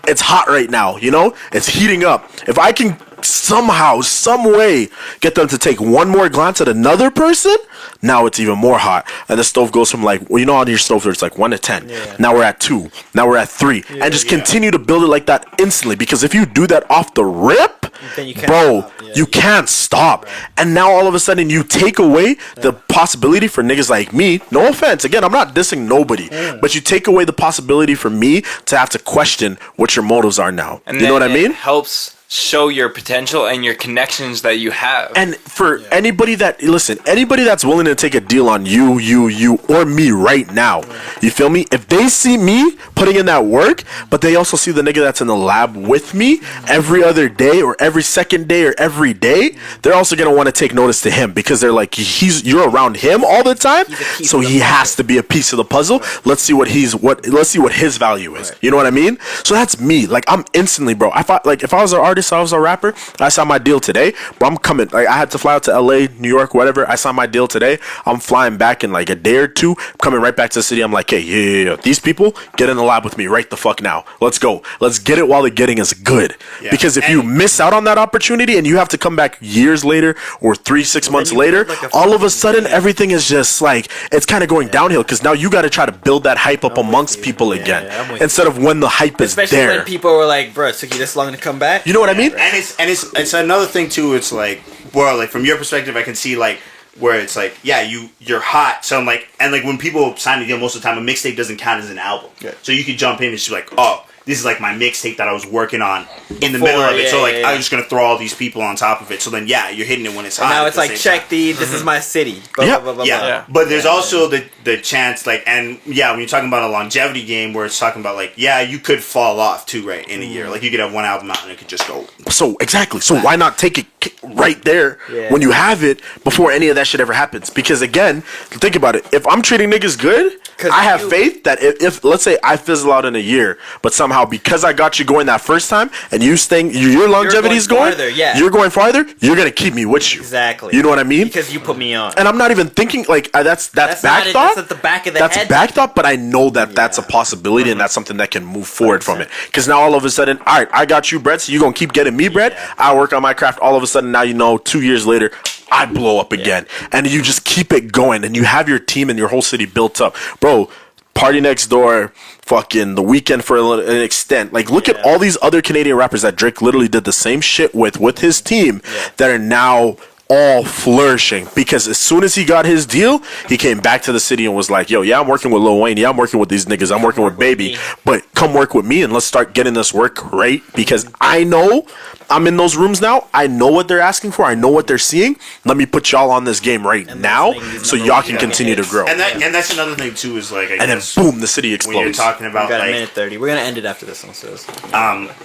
It's hot right now, It's heating up. If I can somehow, some way, get them to take one more glance at another person, now it's even more hot. And the stove goes from like, on your stove, it's like 1 to 10. Yeah. Now we're at 2. Now we're at 3. And just continue to build it like that instantly. Because if you do that off the rip, you can't stop. Right. And now all of a sudden you take away the possibility for niggas like me. No offense. Again, I'm not dissing nobody. But you take away the possibility for me to have to question what your motives are now. And you know what I mean? It helps show your potential and your connections that you have. And for anybody that's willing to take a deal on you or me right now, you feel me? If they see me putting in that work, but they also see the nigga that's in the lab with me every other day or every second day or every day, they're also gonna want to take notice to him because they're like, you're around him all the time, so he has to be a piece of the puzzle. Let's see what his value is. You know what I mean? So that's me. Like I'm instantly, bro. If I was an artist, I was a rapper, I signed my deal today, but I'm coming. Like I had to fly out to LA, New York, whatever. I signed my deal today. I'm flying back in like a day or two, coming right back to the city. I'm like, hey, yeah. These people, get in the lab with me right the fuck now. Let's go. Let's get it while the getting is good. Yeah. Because if you miss out on that opportunity and you have to come back years later or 3-6 months later, all of a sudden everything is just like, it's kind of going downhill because now you got to try to build that hype up amongst people again instead of when the hype is there. Especially when people were like, bro, it took you this long to come back. You know what I mean? And it's another thing too. It's like, well, like from your perspective, I can see like where it's like, yeah, you're hot. So I'm like, and like when people sign a deal, most of the time a mixtape doesn't count as an album. Yeah. So you could jump in and just be like, oh, this is like my mixtape that I was working on in the middle of it. So like I'm just gonna throw all these people on top of it. So then you're hitting it when it's hot. Now it's like this is my city. Blah, blah, blah, blah. But there's also the chance like, and when you're talking about a longevity game where it's talking about like, you could fall off too, right, in a year. Like you could have one album out and it could just go. So exactly. So why not take it right there when you have it before any of that shit ever happens? Because again, think about it. If I'm treating niggas good, I have faith that if let's say I fizzle out in a year, but somehow because I got you going that first time and your longevity is going, you're going farther, you're gonna keep me with you. Exactly. You know what I mean? Because you put me on. And I'm not even thinking like that's back thought. That's at the back of the head. That's back thought, but I know that's a possibility and that's something that can move forward from it. Because now all of a sudden, all right, I got you bread, so you're gonna keep getting me bread. I work on my craft. All of a sudden, now 2 years later, I blow up again, and you just keep it going, and you have your team and your whole city built up, bro. Party Next Door, fucking The Weeknd for an extent. Like, look at all these other Canadian rappers that Drake literally did the same shit with his team that are now all flourishing because as soon as he got his deal, he came back to the city and was like, yo, yeah, I'm working with Lil Wayne. Yeah, I'm working with these niggas. I'm working with Baby. But come work with me and let's start getting this work right because I know I'm in those rooms now. I know what they're asking for. I know what they're seeing. Let me put y'all on this game right now so y'all can continue to grow. And that's another thing too is like, and then boom, the city explodes. When you're talking about got like a minute 30. We're gonna end it after this one. So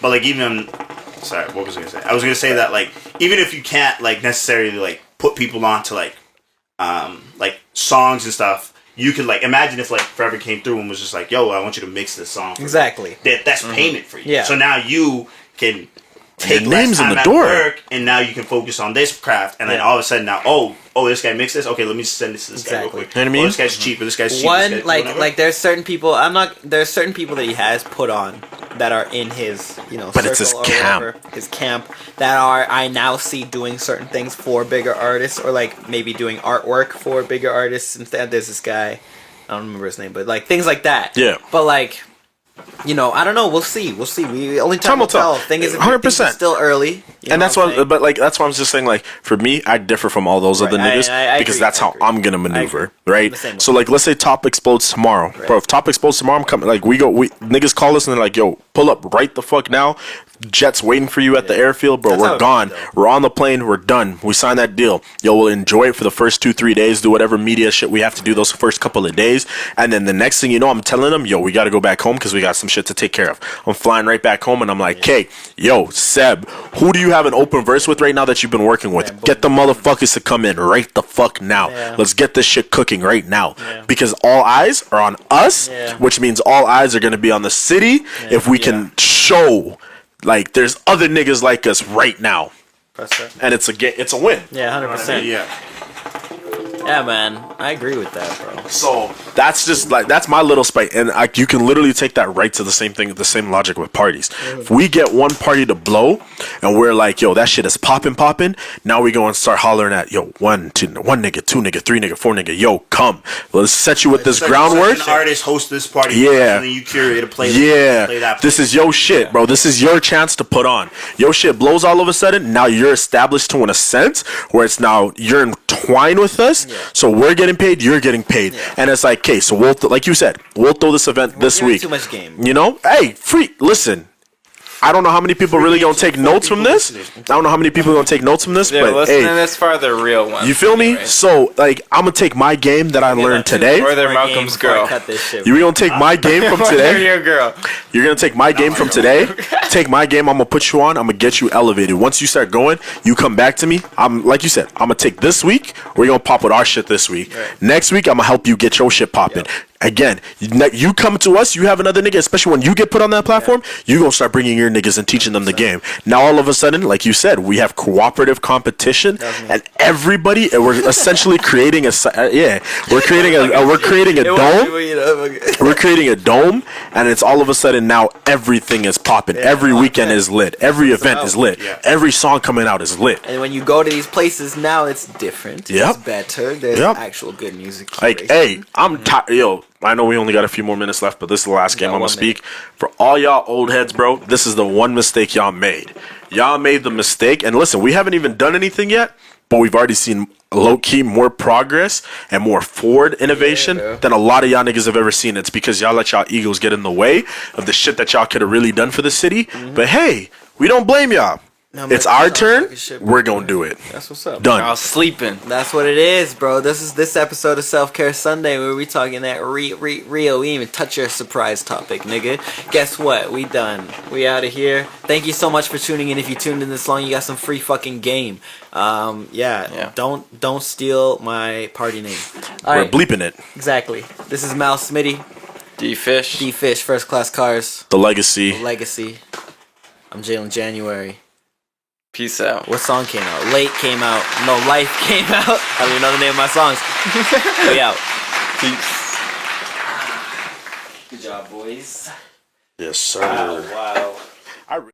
but like even sorry, what was I gonna say? I was gonna say that like even if you can't like necessarily like put people onto like songs and stuff, you could like imagine if like Forever came through and was just like, yo, I want you to mix this song. Exactly. That's payment for you. Yeah. So now you can take names less time in the at door. work, and now you can focus on this craft, and then all of a sudden now, oh, this guy mixed this. Okay, let me send this to this guy real quick. You know what I mean? Oh, this guy's cheaper. This guy's cheaper. one this guy's like there's certain people there's certain people that he has put on that are in his but it's his camp. his camp that are I now see doing certain things for bigger artists or like maybe doing artwork for bigger artists instead. There's this guy, I don't remember his name, but like things like that. Yeah. But like, I don't know. We'll see. We only time will tell. Thing is, 100%. It's still early. And that's why, but like that's why I'm just saying, like for me, I differ from all those other niggas because that's how I'm gonna maneuver, right? So like, let's say Top explodes tomorrow, bro. If Top explodes tomorrow, I'm coming. Like we niggas call us and they're like, yo, pull up right the fuck now. Jets waiting for you at the airfield, bro. We're gone. We're on the plane. We're done. We signed that deal. Yo, we'll enjoy it for the first 2-3 days. Do whatever media shit we have to do those first couple of days, and then the next thing you know, I'm telling them, yo, we got to go back home because we got some shit to take care of. I'm flying right back home, and I'm like, okay, yo, Seb, who do you have an open verse with right now that you've been working with? Get the motherfuckers to come in right the fuck now. Let's get this shit cooking right now because all eyes are on us, which means all eyes are gonna be on the city if we can show. Like, there's other niggas like us right now, and it's a win. Yeah, 100%. Yeah, man, I agree with that, bro. So that's just like that's my little spite, and you can literally take that right to the same thing, the same logic with parties. If we get one party to blow, and we're like, yo, that shit is popping, now we go and start hollering at, yo, one nigga, two nigga, three nigga, four nigga, yo, come, let's set you with this groundwork. An artist host this party, and then you curate a play. Play that. This is your shit, bro. This is your chance to put on. Your shit blows all of a sudden. Now you're established to an sense where it's now you're entwined with us. So we're getting paid, you're getting paid, and it's like, okay, so like you said, we'll throw this event this week. Too much game. Hey, listen. I don't know how many people really gonna take notes from this. I don't know how many people gonna take notes from this, but listening to this for the real ones. You feel me? Right? So like, I'm gonna take my game that I learned today. Or they're Malcolm's girl. You're gonna take my game from today. Your girl. You're gonna take my game from today. Take my game. I'm gonna put you on. I'm gonna get you elevated. Once you start going, you come back to me. I'm like you said. I'm gonna take this week. We're gonna pop with our shit this week. Right. Next week, I'm gonna help you get your shit popping. Again, you come to us, you have another nigga, especially when you get put on that platform, you gonna start bringing your niggas and teaching them the game. Now all of a sudden, like you said, we have cooperative competition, and everybody, we're essentially creating we're creating a dome. We're creating a dome, and it's all of a sudden now everything is popping. Every weekend is lit. Every event is lit. Every song coming out is lit. And when you go to these places now, it's different. It's better. There's actual good music. Like, hey, I'm tired, yo. I know we only got a few more minutes left, but this is the last game I'm gonna speak. For all y'all old heads, bro, this is the one mistake y'all made. Y'all made the mistake, and listen, we haven't even done anything yet, but we've already seen low-key more progress and more forward innovation than a lot of y'all niggas have ever seen. It's because y'all let y'all egos get in the way of the shit that y'all could have really done for the city. But hey, we don't blame y'all. No, it's our turn. We're gonna do it. That's what's up. Done. I was sleeping. That's what it is, bro. This is this episode of Self-Care Sunday where we talking that real. We even touch your surprise topic, nigga. Guess what? We done. We out of here. Thank you so much for tuning in. If you tuned in this long, you got some free fucking game. Don't steal my party name. We're bleeping it. Exactly. This is Mal Smitty. D-Fish. First Class Cars. The Legacy. I'm Jalen January. Peace out. What song came out? Late came out. No, Life came out. I don't even know the name of my songs. We out. Peace. Good job, boys. Yes, sir. Wow.